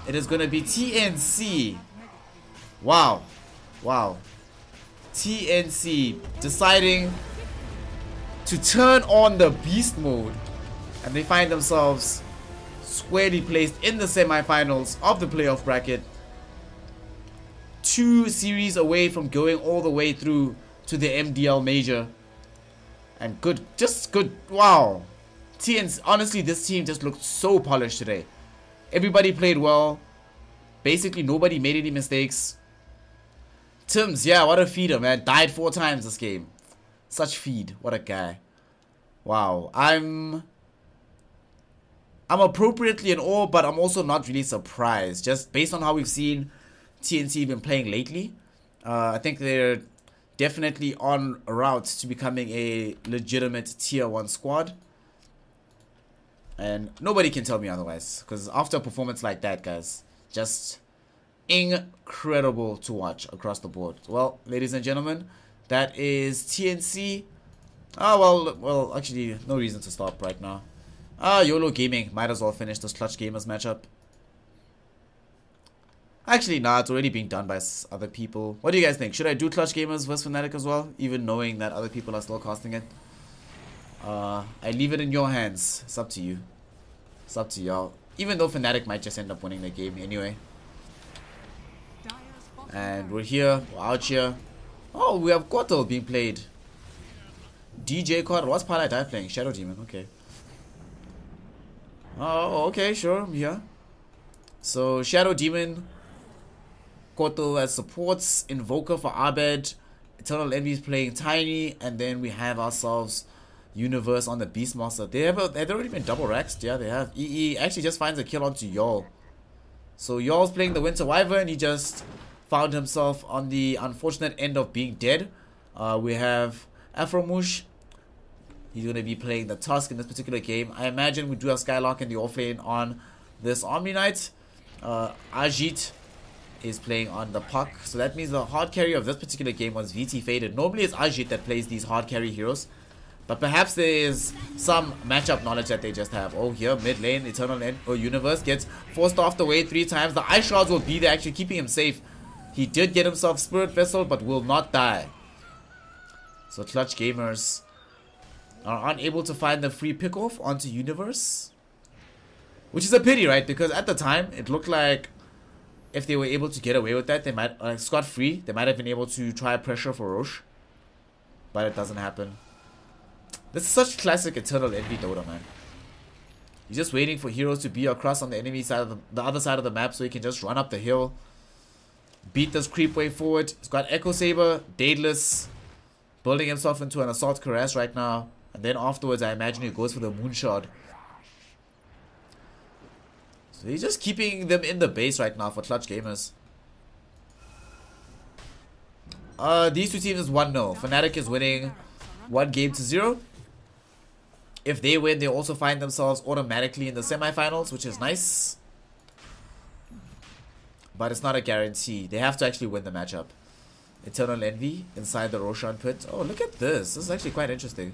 It is going to be TNC. Wow. Wow. TNC deciding to turn on the beast mode, and they find themselves squarely placed in the semi-finals of the playoff bracket. 2 series away from going all the way through to the MDL major. And good, just good. Wow. TNC, honestly, this team just looked so polished today. Everybody played well. Basically, nobody made any mistakes. Tims, yeah, what a feeder, man. Died 4 times this game. Such feed. What a guy. Wow. I'm appropriately in awe, but I'm also not really surprised. Just based on how we've seen TNC been playing lately. I think they're definitely on a route to becoming a legitimate tier 1 squad. And nobody can tell me otherwise. Because after a performance like that, guys, just incredible to watch across the board. Well, ladies and gentlemen, that is TNC. Oh, well, actually, no reason to stop right now. YOLO Gaming. Might as well finish this Clutch Gamers matchup. Actually, nah, it's already being done by other people. What do you guys think? Should I do Clutch Gamers vs Fnatic as well? Even knowing that other people are still casting it? I leave it in your hands. It's up to you. It's up to y'all. Even though Fnatic might just end up winning the game anyway. And we're here. We're out here. Oh, we have Kotal being played. DJ Kotal. What's Paladin playing? Shadow Demon. Okay. Oh, okay. Sure. I'm here. So, Shadow Demon. Kotal as supports. Invoker for Abed. Eternal Envy is playing Tiny. And then we have ourselves Universe on the Beastmaster. They've already been double raxed. Yeah, they have. EE actually just finds a kill onto Yol. So Yol's playing the Winter Wyvern. He just found himself on the unfortunate end of being dead. We have Afromush. He's going to be playing the Tusk in this particular game. I imagine we do have Skylark in the offlane on this Omni Knight. Ajit is playing on the Puck. So that means the hard carry of this particular game was VT Faded. Normally it's Ajit that plays these hard carry heroes. But perhaps there is some matchup knowledge that they just have. Oh, here, mid lane, Eternal End or Universe gets forced off the way 3 times. The Ice Shards will be there, actually keeping him safe. He did get himself Spirit Vessel, but will not die. So Clutch Gamers are unable to find the free pickoff onto Universe. Which is a pity, right? Because at the time, it looked like if they were able to get away with that, they might, scot-free, they might have been able to try pressure for Roche. But it doesn't happen. This is such classic Eternal Envy Dota, man. He's just waiting for heroes to be across on the enemy side of the other side of the map so he can just run up the hill. Beat this creep way forward. He's got Echo Saber, Daedalus, building himself into an Assault Cuirass right now. And then afterwards, I imagine he goes for the Moonshot. So he's just keeping them in the base right now for Clutch Gamers. These 2 teams is 1-0. Fnatic is winning 1-0. If they win, they also find themselves automatically in the semifinals, which is nice. But it's not a guarantee. They have to actually win the matchup. Eternal Envy inside the Roshan pit. Oh, look at this. This is actually quite interesting.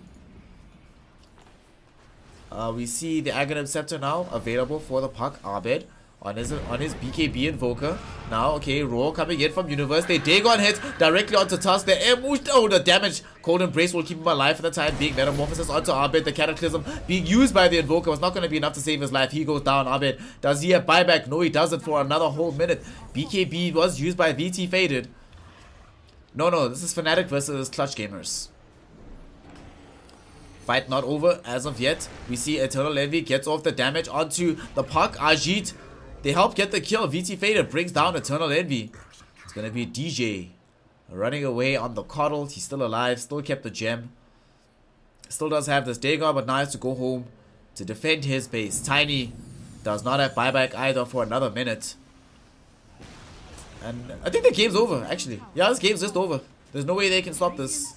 We see the Aghanim Scepter now available for the Puck. Abed on his BKB Invoker. Now, okay, Roar coming in from Universe. They Dagon hit directly onto Tusk. The air moved. Oh, the damage. Cold Embrace will keep him alive for the time being. Metamorphosis onto Abed. The Cataclysm being used by the Invoker was not going to be enough to save his life. He goes down. Abed, does he have buyback? No, he doesn't for another whole minute. BKB was used by VT Faded. No, this is Fnatic versus Clutch Gamers. Fight not over as of yet. We see Eternal Envy gets off the damage onto the Puck. Ajit, they help get the kill. VT Fader brings down Eternal Envy. It's going to be DJ running away on the Coddle. He's still alive, still kept the gem. Still does have this Dagon, but now has to go home to defend his base. Tiny does not have buyback either for another minute. And I think the game's over, actually. Yeah, this game's just over. There's no way they can stop this.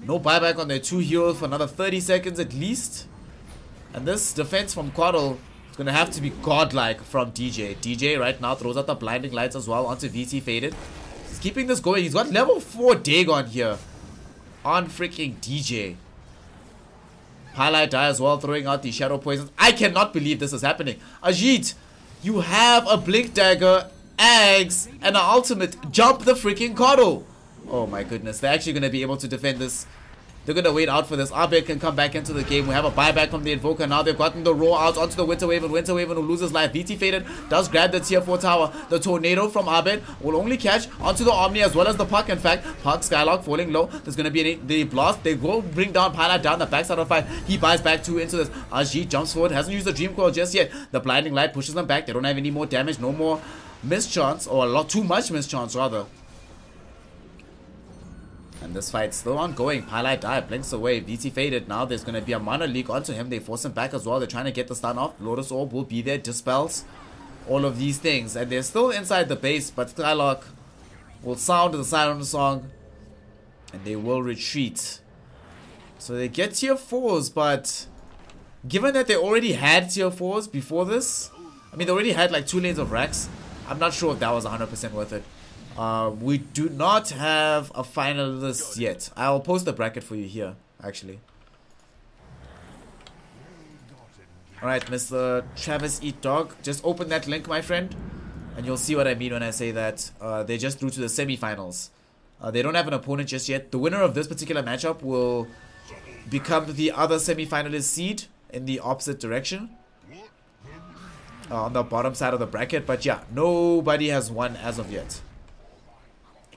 No buyback on their 2 heroes for another 30 seconds at least. And this defense from Quaddle It's gonna have to be godlike from DJ. DJ right now throws out the blinding lights as well onto VT Faded. He's keeping this going. He's got level 4 Dagon here on freaking DJ. Highlight Die as well, throwing out the shadow poisons. I cannot believe this is happening. Ajit, you have a blink dagger, Ags, and an ultimate. Jump the freaking Coddle. Oh my goodness, they're actually gonna be able to defend this. They're going to wait out for this. Abed can come back into the game. We have a buyback from the Invoker. Now they've gotten the roar out onto the Winter Waven. Winter Waven will lose his life. VT Faded does grab the tier 4 tower. The Tornado from Abed will only catch onto the Omni as well as the Puck. In fact, Puck, Skylark falling low. There's going to be the blast. They will bring down Pilot down the backside of the fight. He buys back 2 into this. Ajit jumps forward. Hasn't used the Dream Coil just yet. The Blinding Light pushes them back. They don't have any more damage. No more mischance. Or a lot too much mischance rather. And this fight's still ongoing. Pilot Die blinks away. VT Faded. Now there's going to be a Mana Leak onto him. They force him back as well. They're trying to get the stun off. Lotus Orb will be there. Dispels all of these things. And they're still inside the base. But Skylark will sound the siren song. And they will retreat. So they get tier 4s. But given that they already had tier 4s before this. I mean, they already had like 2 lanes of racks. I'm not sure if that was 100% worth it. We do not have a finalist yet. I'll post the bracket for you here, actually. Alright, Mr. Travis Eat Dog. Just open that link, my friend. And you'll see what I mean when I say that they just through to the semifinals. They don't have an opponent just yet. The winner of this particular matchup will become the other semifinalist seed in the opposite direction. On the bottom side of the bracket. But yeah, nobody has won as of yet.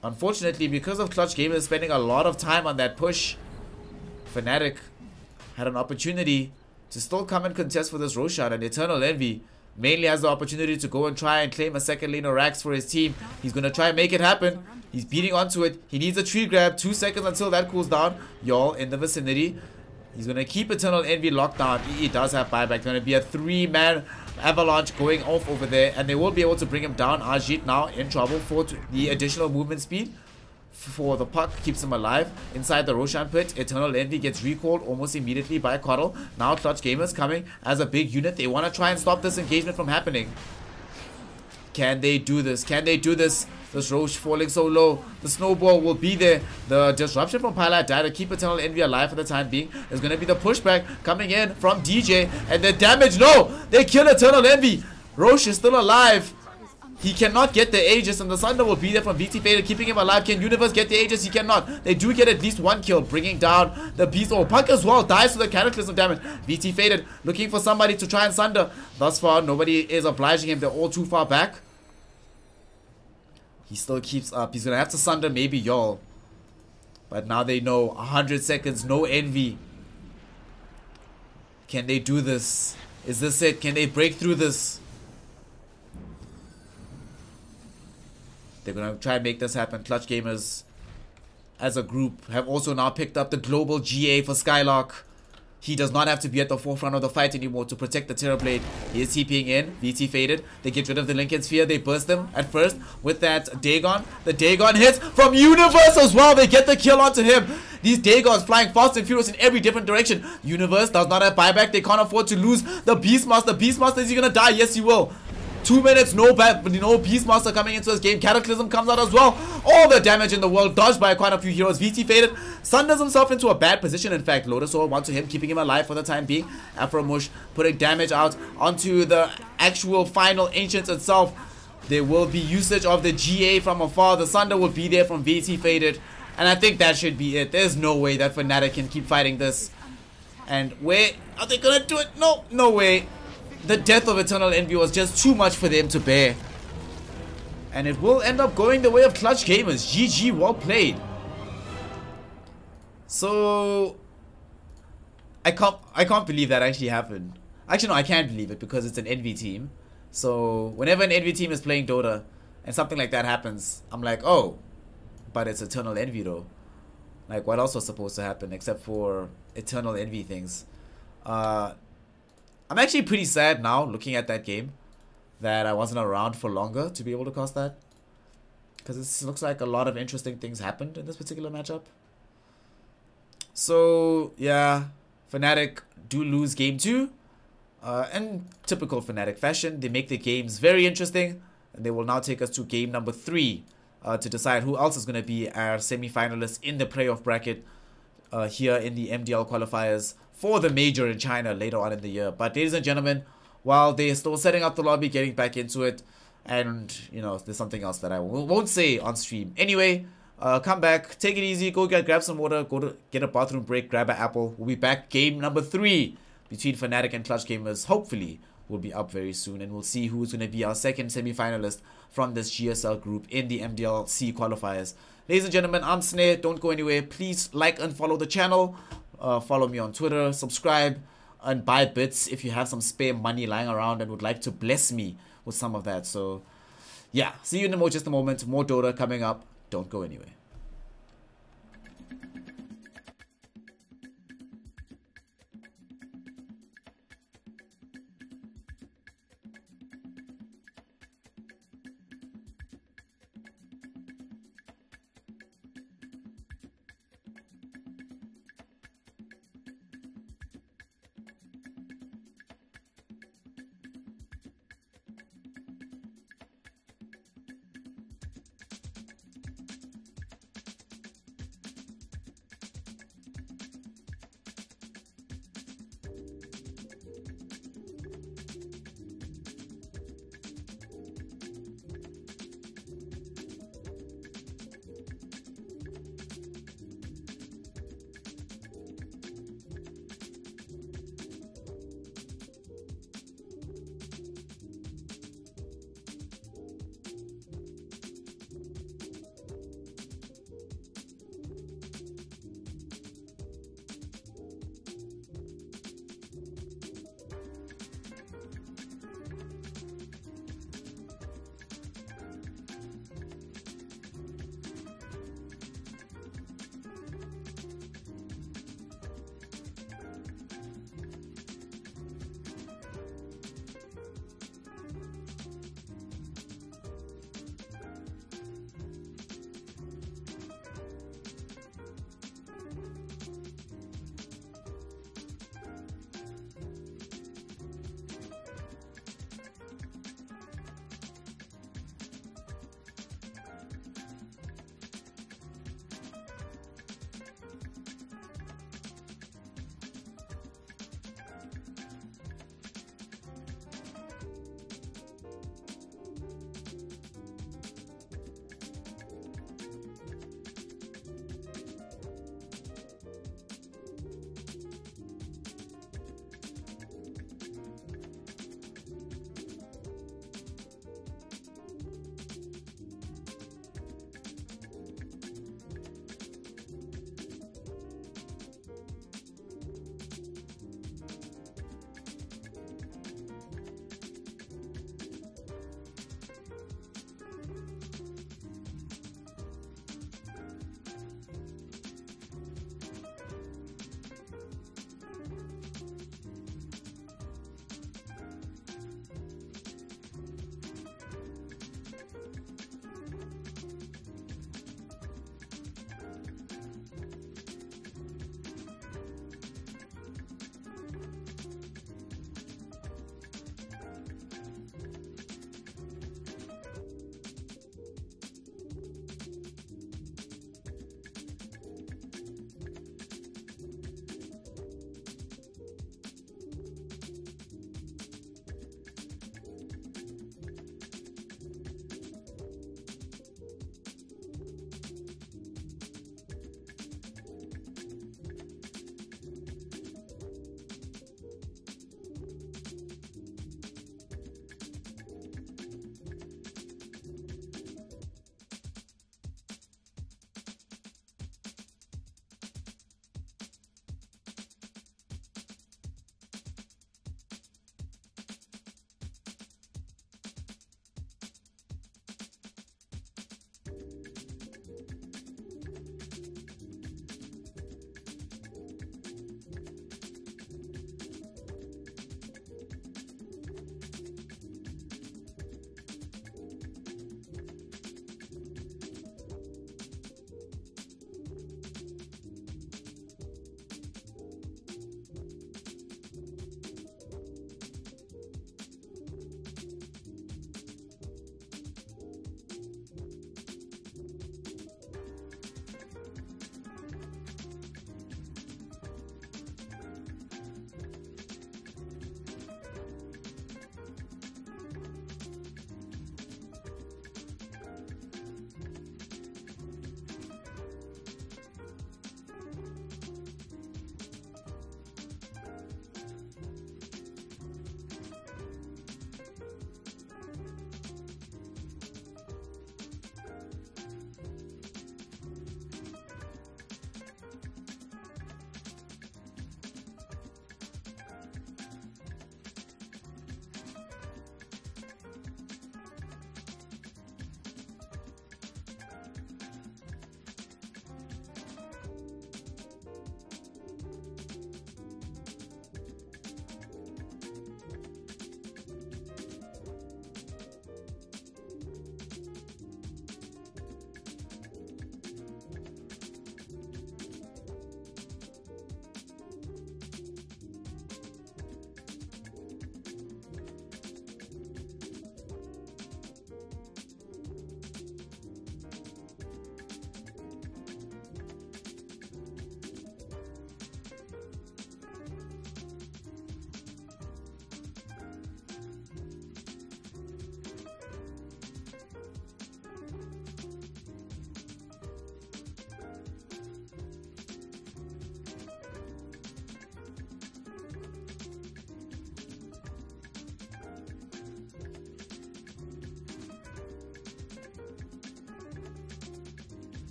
Unfortunately, because of Clutch Gamers spending a lot of time on that push, Fnatic had an opportunity to still come and contest for this Roshan, and Eternal Envy mainly has the opportunity to go and try and claim a second lane of racks for his team. He's going to try and make it happen. He's beating onto it. He needs a tree grab. 2 seconds until that cools down. Y'all in the vicinity. He's going to keep Eternal Envy locked down. He does have buyback. Going to be a 3-man avalanche going off over there, and they will be able to bring him down. Ajit now in trouble for the additional movement speed for the Puck, keeps him alive inside the Roshan pit. Eternal Envy gets recalled almost immediately by Coddle. Now Clutch Gamers coming as a big unit. They want to try and stop this engagement from happening. Can they do this? Can they do this? This Roche falling so low. The snowball will be there. The disruption from Pilot Die to keep Eternal Envy alive for the time being. There's going to be the pushback coming in from DJ. And the damage. No! They kill Eternal Envy. Roche is still alive. He cannot get the Aegis. And the Thunder will be there from VT Faded, keeping him alive. Can Universe get the Aegis? He cannot. They do get at least 1 kill, bringing down the Beast. Oh, Puck as well dies to the Cataclysm damage. VT Faded looking for somebody to try and Sunder. Thus far, nobody is obliging him. They're all too far back. He still keeps up. He's going to have to Sunder maybe y'all. But now they know 100 seconds, no Envy. Can they do this? Is this it? Can they break through this? They're going to try and make this happen. Clutch Gamers as a group have also now picked up the global GA for Skylark. He does not have to be at the forefront of the fight anymore to protect the Terrorblade. He is TPing in. VT Faded. They get rid of the Lincoln Sphere. They burst them at first with that Dagon. The Dagon hits from Universe as well. They get the kill onto him. These Dagons flying fast and furious in every different direction. Universe does not have buyback. They can't afford to lose the Beastmaster. Beastmaster, is he going to die? Yes, he will. 2 minutes, no Beastmaster coming into this game. Cataclysm comes out as well. All the damage in the world dodged by quite a few heroes. VT Faded sunders himself into a bad position. In fact, Lotus Orb onto him, keeping him alive for the time being. Afromush putting damage out onto the actual final Ancients itself. There will be usage of the GA from afar. The Sunder will be there from VT Faded. And I think that should be it. There's no way that Fnatic can keep fighting this. And where are they gonna do it? No, no way. The death of Eternal Envy was just too much for them to bear. And it will end up going the way of Clutch Gamers. GG, well played. So I can't believe that actually happened. Actually no, I can't believe it because it's an Envy team. So whenever an Envy team is playing Dota and something like that happens, I'm like, oh, but it's Eternal Envy though. Like what else was supposed to happen except for Eternal Envy things? I'm actually pretty sad now looking at that game that I wasn't around for longer to be able to cast that. Because it looks like a lot of interesting things happened in this particular matchup. So, yeah, Fnatic do lose game 2. In typical Fnatic fashion, they make the games very interesting, and they will now take us to game number 3 to decide who else is going to be our semi-finalists in the playoff bracket here in the MDL qualifiers for the major in China later on in the year. But ladies and gentlemen, while they're still setting up the lobby, getting back into it, and you know, there's something else that I won't say on stream. Anyway, come back, take it easy, go grab some water, go to get a bathroom break, grab an apple. We'll be back game number 3 between Fnatic and Clutch Gamers. Hopefully, we'll be up very soon, and we'll see who's going to be our second semi-finalist from this GSL group in the MDLC qualifiers. Ladies and gentlemen, I'm Snare. Don't go anywhere. Please like and follow the channel. Follow me on Twitter, subscribe, and buy bits if you have some spare money lying around and would like to bless me with some of that. So, yeah, see you in just a moment. More Dota coming up. Don't go anywhere.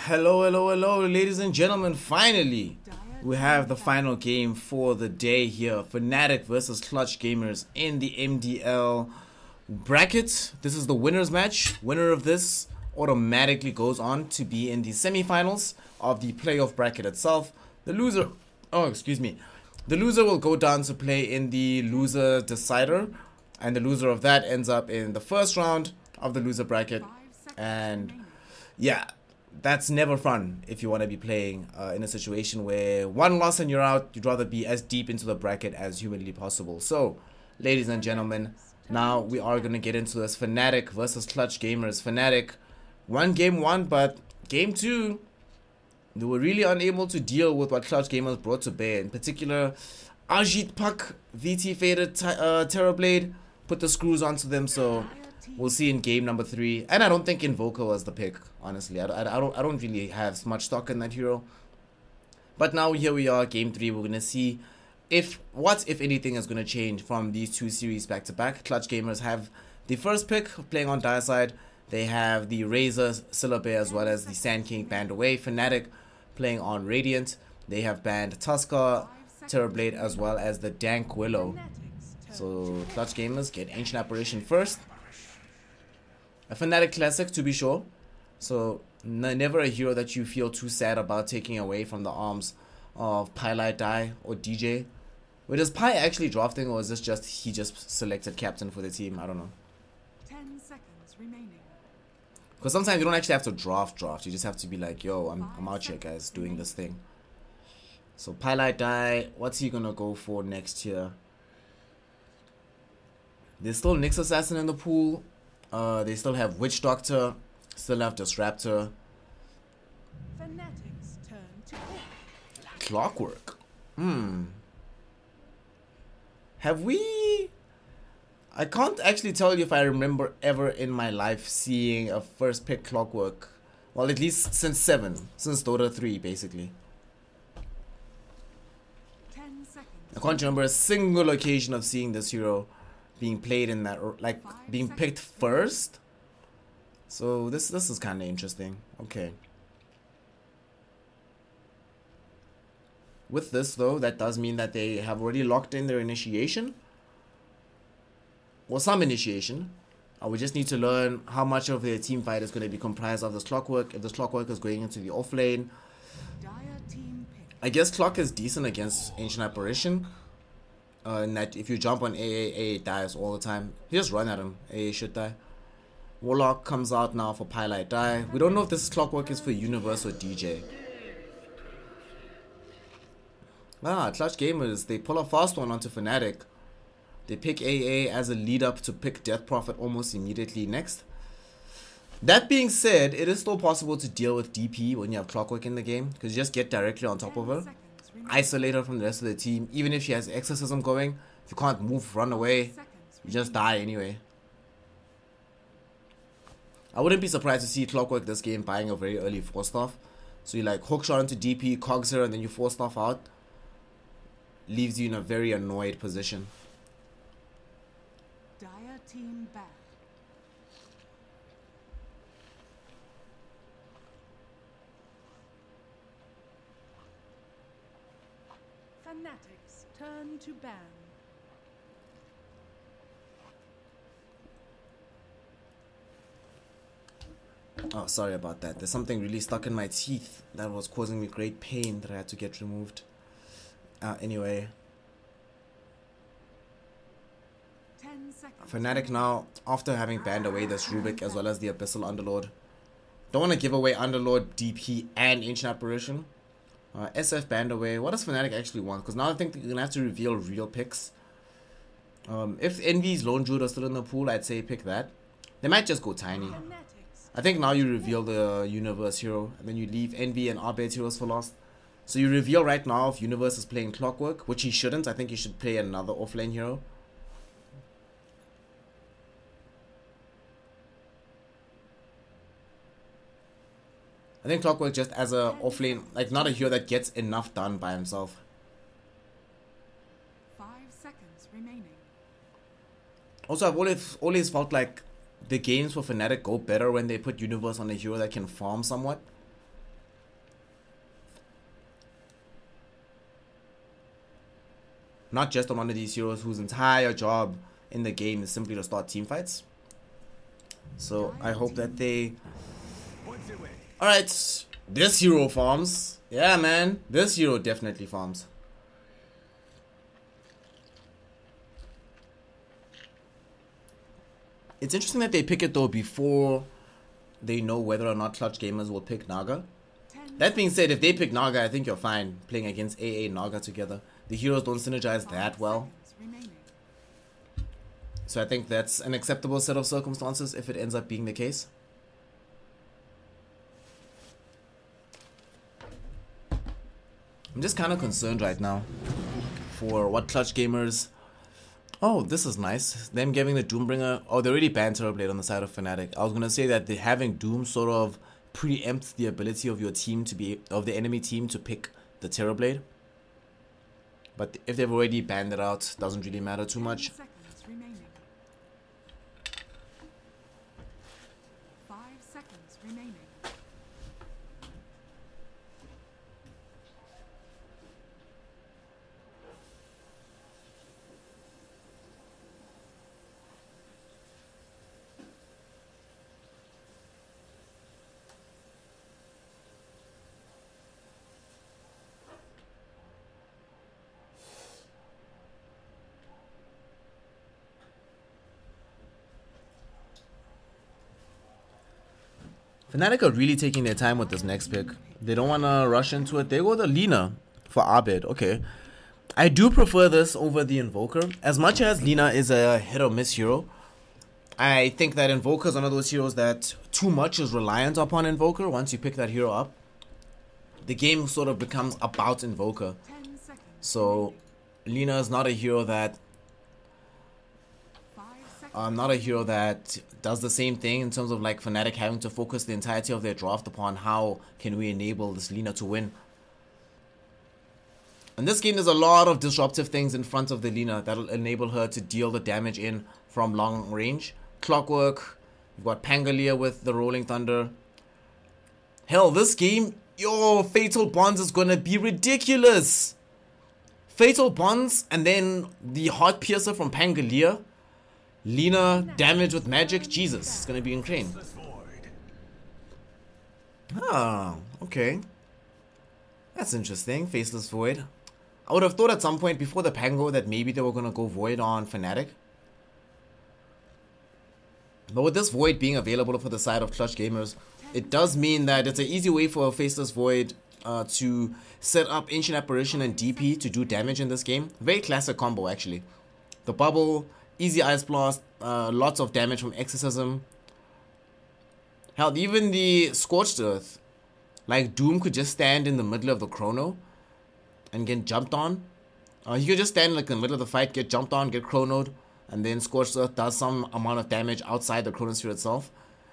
Hello, ladies and gentlemen. Finally, we have the final game for the day here. Fnatic versus Clutch Gamers in the MDL bracket. This is the winner's match. Winner of this automatically goes on to be in the semifinals of the playoff bracket itself. The loser, the loser will go down to play in the loser decider, and the loser of that ends up in the first round of the loser bracket. And yeah, that's never fun if you want to be playing in a situation where one loss and you're out. You'd rather be as deep into the bracket as humanly possible. So, ladies and gentlemen, now we are going to get into this Fnatic versus Clutch Gamers. Fnatic won game 1, but game 2, they were really unable to deal with what Clutch Gamers brought to bear. In particular, Ajit Pak, VT Faded, Terrorblade put the screws onto them. So We'll see in game number 3. And I don't think Invoker was the pick, honestly. I don't really have much stock in that hero. But now here we are, game 3. We're gonna see what if anything is gonna change from these 2 series back to back. Clutch Gamers have the first pick playing on Dire side. They have the Razor, Syllabe, as well as the Sand King banned away. Fnatic playing on Radiant. They have banned Tusker, Terrorblade, as well as the Dank Willow. So Clutch Gamers get Ancient Apparition first. A Fnatic classic, to be sure. So never a hero that you feel too sad about taking away from the arms of Pylite Die or DJ. Wait, is Pi actually drafting, or is this just he just selected captain for the team? I don't know. 10 seconds remaining. Because sometimes you don't actually have to draft. You just have to be like, yo, I'm out here, guys, doing this thing. So Pylite Die, what's he gonna go for next year? There's still Nyx Assassin in the pool. They still have Witch Doctor. Still have Disruptor. Fnatic's turn to pick. Clockwork. Have we... I can't actually tell you if I remember ever in my life seeing a first pick Clockwork. Well, at least since 7. Since Dota 3, basically. 10 seconds. I can't remember a single occasion of seeing this hero being played in that, like, being picked first. So this is kind of interesting. Okay. With this though, that does mean that they have already locked in their initiation. Well, some initiation. We just need to learn how much of their team fight is going to be comprised of this Clockwork. If this Clockwork is going into the off lane. I guess Clock is decent against Ancient Apparition. And that if you jump on AA dies all the time. You just run at him. AA should die. Warlock comes out now for Pylite Die. We don't know if this Clockwork is for Universe or DJ. Clutch Gamers, they pull a fast one onto Fnatic. They pick AA as a lead up to pick Death Prophet almost immediately next. That being said, it is still possible to deal with DP when you have Clockwork in the game, because you just get directly on top of her. Isolate her from the rest of the team. Even if she has Exorcism going, if you can't move, run away, you just die anyway. I wouldn't be surprised to see Clockwork this game buying a very early 4-staff. So you like hookshot into DP, cogs her, and then you 4-staff out. Leaves you in a very annoyed position. Dire team back. Fnatic's turn to ban. Oh, sorry about that. There's something really stuck in my teeth that was causing me great pain that I had to get removed. Anyway. 10 seconds. Fnatic now, after having banned away this Rubik as well as the Abyssal Underlord. Don't want to give away Underlord, DP, and Ancient Apparition. SF banned away. What does Fnatic actually want? Because now I think they're going to have to reveal real picks. If Envy's Lone Druid are still in the pool, I'd say pick that. They might just go Tiny. I think now you reveal the Universe hero, and then you leave Envy and Arbeit heroes for last. So you reveal right now if Universe is playing Clockwork, which he shouldn't. I think he should play another offlane hero. I think Clockwork just as a offlane, like not a hero that gets enough done by himself. 5 seconds remaining. Also, I've always felt like the games for Fnatic go better when they put Universe on a hero that can farm somewhat. Not just on one of these heroes whose entire job in the game is simply to start team fights. So I hope that they... Alright, this hero farms. Yeah, man, this hero definitely farms. It's interesting that they pick it though before they know whether or not Clutch Gamers will pick Naga. That being said, if they pick Naga, I think you're fine playing against AA Naga together. The heroes don't synergize that well. So I think that's an acceptable set of circumstances if it ends up being the case. I'm just kind of concerned right now for what Clutch Gamers Oh, this is nice. Them giving the Doombringer. Oh, they already banned Terrorblade on the side of Fnatic. I was gonna say that having Doom sort of preempts the ability of your team to be of the enemy team to pick the Terrorblade. But if they've already banned it out, doesn't really matter too much. 10 seconds remaining. 5 seconds remaining. Fnatic are really taking their time with this next pick. They don't want to rush into it. They go the Lina for Abed. Okay. I do prefer this over the Invoker. As much as Lina is a hit or miss hero, I think that Invoker is one of those heroes that too much is reliant upon Invoker. Once you pick that hero up, the game sort of becomes about Invoker. 10 seconds. So Lina is not a hero that 5 seconds. not a hero that does the same thing in terms of like Fnatic having to focus the entirety of their draft upon how can we enable this Lina to win. In this game, there's a lot of disruptive things in front of the Lina that'll enable her to deal the damage in from long range. Clockwork, you've got Pangolier with the Rolling Thunder. Hell, this game, yo, Fatal Bonds is gonna be ridiculous. Fatal Bonds and then the Heart Piercer from Pangolier. Lina, damage with magic, Jesus, it's gonna be insane. Ah, okay. That's interesting, Faceless Void. I would have thought at some point before the Pango that maybe they were gonna go Void on Fnatic. But with this Void being available for the side of Clutch Gamers, it does mean that it's an easy way for a Faceless Void to set up Ancient Apparition and DP to do damage in this game. Very classic combo actually. The Bubble, easy Ice Blast, lots of damage from Exorcism. Hell, even the Scorched Earth. Like Doom could just stand in the middle of the chrono and get jumped on. He could just stand like in the middle of the fight, get jumped on, get chronoed, and then Scorched Earth does some amount of damage outside the chronosphere itself.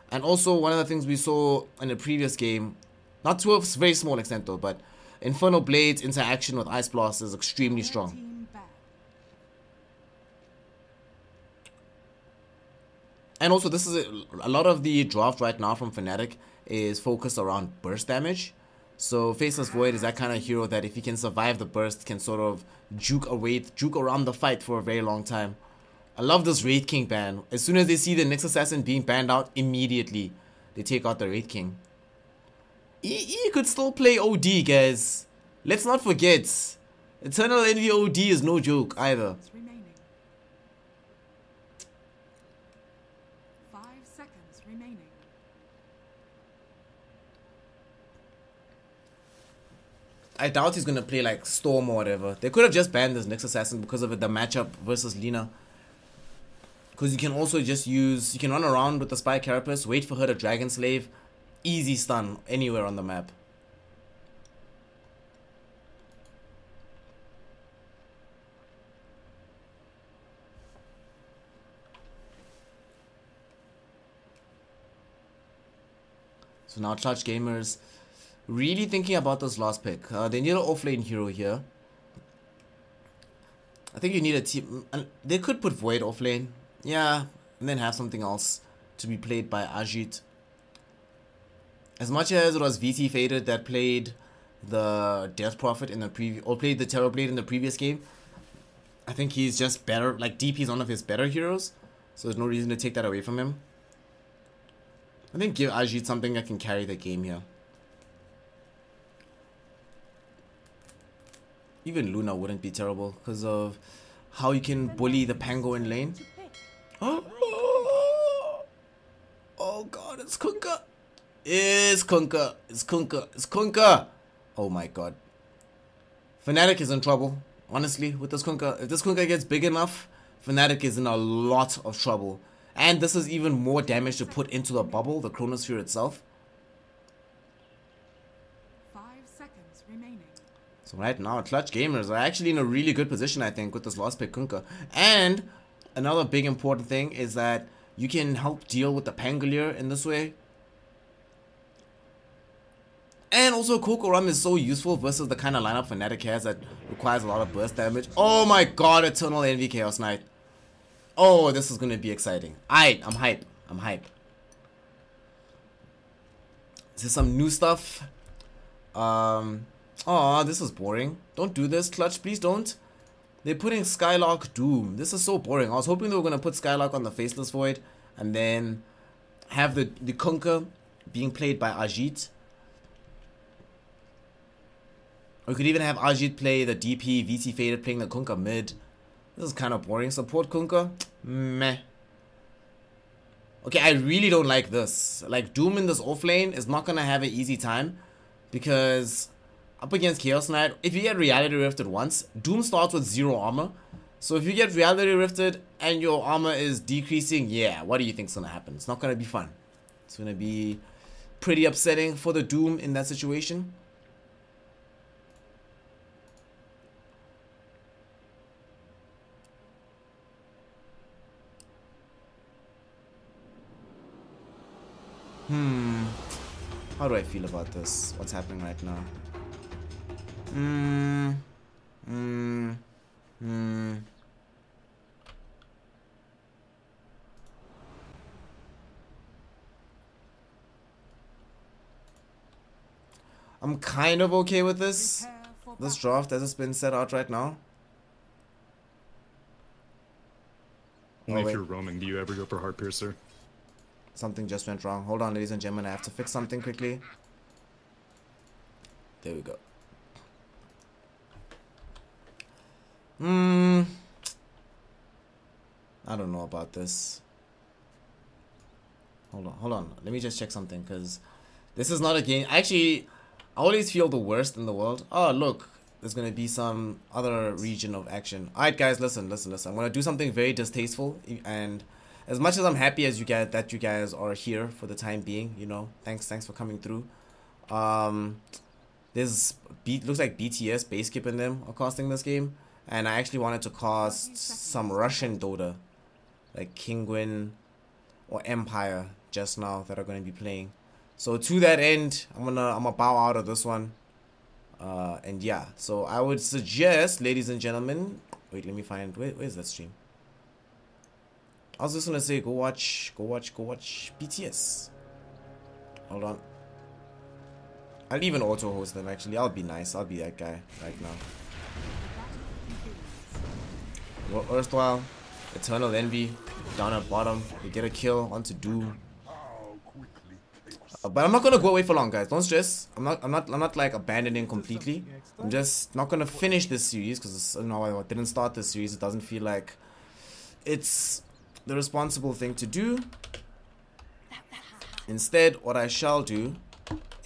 And also one of the things we saw in the previous game, not to a very small extent though, but Infernal Blade's interaction with Ice Blast is extremely strong. Team bad. And also this is a lot of the draft right now from Fnatic is focused around burst damage. So Faceless Void is that kind of hero that if he can survive the burst can sort of juke around the fight for a very long time. I love this Wraith King ban. As soon as they see the Nyx Assassin being banned out, immediately they take out the Wraith King. EE could still play OD, guys. Let's not forget. Eternal Envy OD is no joke either. Remaining. 5 seconds remaining. I doubt he's gonna play like Storm or whatever. They could have just banned this Nyx Assassin because of the matchup versus Lina. Because you can also just use, you can run around with the Spy Carapace, wait for her to Dragon Slave, easy stun anywhere on the map. So now Clutch Gamers really thinking about this last pick. They need an offlane hero here. I think you need a team. They could put Void offlane. Yeah, and then have something else to be played by Ajit. As much as it was VT Faded that played the Death Prophet in the previous, or played the Terrorblade in the previous game, I think he's just better. Like DP is one of his better heroes, so there's no reason to take that away from him. I think give Ajit something that can carry the game here. Even Luna wouldn't be terrible because of how you can bully the Pango in lane. Oh god, it's Kunkka. It's Kunkka. It's Kunkka. It's Kunkka. Oh my god. Fnatic is in trouble, honestly, with this Kunkka. If this Kunkka gets big enough, Fnatic is in a lot of trouble. And this is even more damage to put into the bubble, the chronosphere itself. 5 seconds remaining. So right now, Clutch Gamers are actually in a really good position, I think, with this last pick Kunkka. And another big important thing is that you can help deal with the Pangolier in this way. And also Kokoram is so useful versus the kind of lineup Fnatic has that requires a lot of burst damage. Oh my god, Eternal Envy Chaos Knight. Oh, this is going to be exciting. I'm hype. I'm hype. Is there some new stuff? Oh, this is boring. Don't do this, Clutch. Please don't. They're putting Skylark Doom. This is so boring. I was hoping they were going to put Skylark on the Faceless Void and then have the Kunkka being played by Ajit. We could even have Ajit play the DP, VC Faded playing the Kunkka mid. This is kind of boring. Support Kunkka? Meh. Okay, I really don't like this. Like, Doom in this offlane is not going to have an easy time. Because up against Chaos Knight, if you get Reality Rifted once, Doom starts with 0 armor. So if you get Reality Rifted and your armor is decreasing, yeah, what do you think is going to happen? It's not going to be fun. It's going to be pretty upsetting for the Doom in that situation. How do I feel about this? What's happening right now? I'm kind of okay with this draft as it's been set out right now. Only if you're roaming, do you ever go for Heart Piercer? Something just went wrong. Hold on, ladies and gentlemen. I have to fix something quickly. There we go. I don't know about this. Hold on. Let me just check something, because this is not a game. Actually, I always feel the worst in the world. Oh, look. There's going to be some other region of action. Alright, guys, listen. I'm going to do something very distasteful. And as much as I'm happy as you guys are here for the time being, you know, thanks for coming through. Looks like BTS, Baseskip and them are casting this game, and I actually wanted to cast some Russian Dota, like Kingwin or Empire just now that are going to be playing. So to that end, I'm gonna bow out of this one. And yeah, so I would suggest, ladies and gentlemen, wait, let me find where's that stream? I was just gonna say go watch BTS. Hold on. I'll even auto host them actually. I'll be nice. I'll be that guy right now. Erstwhile, Eternal Envy down at bottom. We get a kill onto Doom. But I'm not gonna go away for long, guys. Don't stress. I'm not like abandoning completely. I'm just not gonna finish this series because you know I didn't start this series. It doesn't feel like it's the responsible thing to do. Instead, what I shall do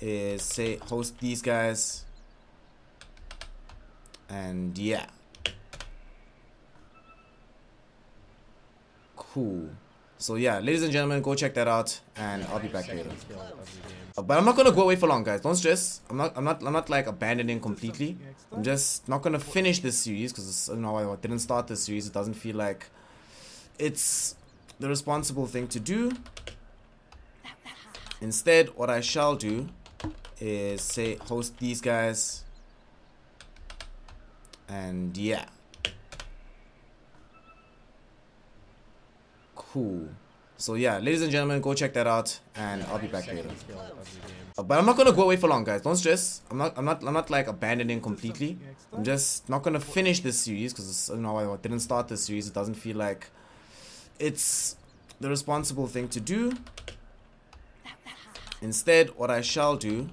is say host these guys, and yeah, cool. So yeah, ladies and gentlemen, go check that out, and I'll be back later. But I'm not gonna go away for long, guys. Don't stress. I'm not like abandoning completely. I'm just not gonna finish this series because you know I didn't start this series. It doesn't feel like it's the responsible thing to do. Instead, what I shall do is say host these guys, and yeah, cool. So yeah, ladies and gentlemen, go check that out, and I'll be back later. But I'm not gonna go away for long, guys. Don't stress. I'm not like abandoning completely. I'm just not gonna finish this series because you know I didn't start this series. It doesn't feel like it's the responsible thing to do. Instead, what I shall do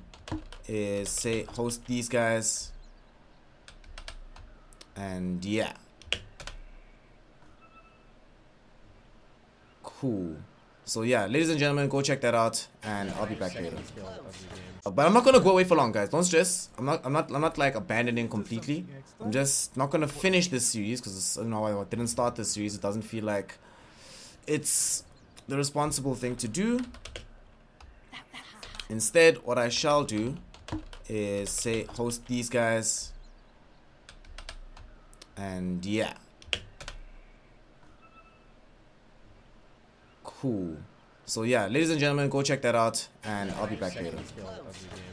is say host these guys, and yeah, cool. So yeah, ladies and gentlemen, go check that out, and I'll be back later. But I'm not gonna go away for long, guys. Don't stress. I'm not like abandoning completely. I'm just not gonna finish this series because you know I didn't start this series. It doesn't feel like it's the responsible thing to do. Instead, what I shall do is say host these guys, and yeah, Cool. So yeah, ladies and gentlemen, go check that out, and I'll be back later. Second kill of the game.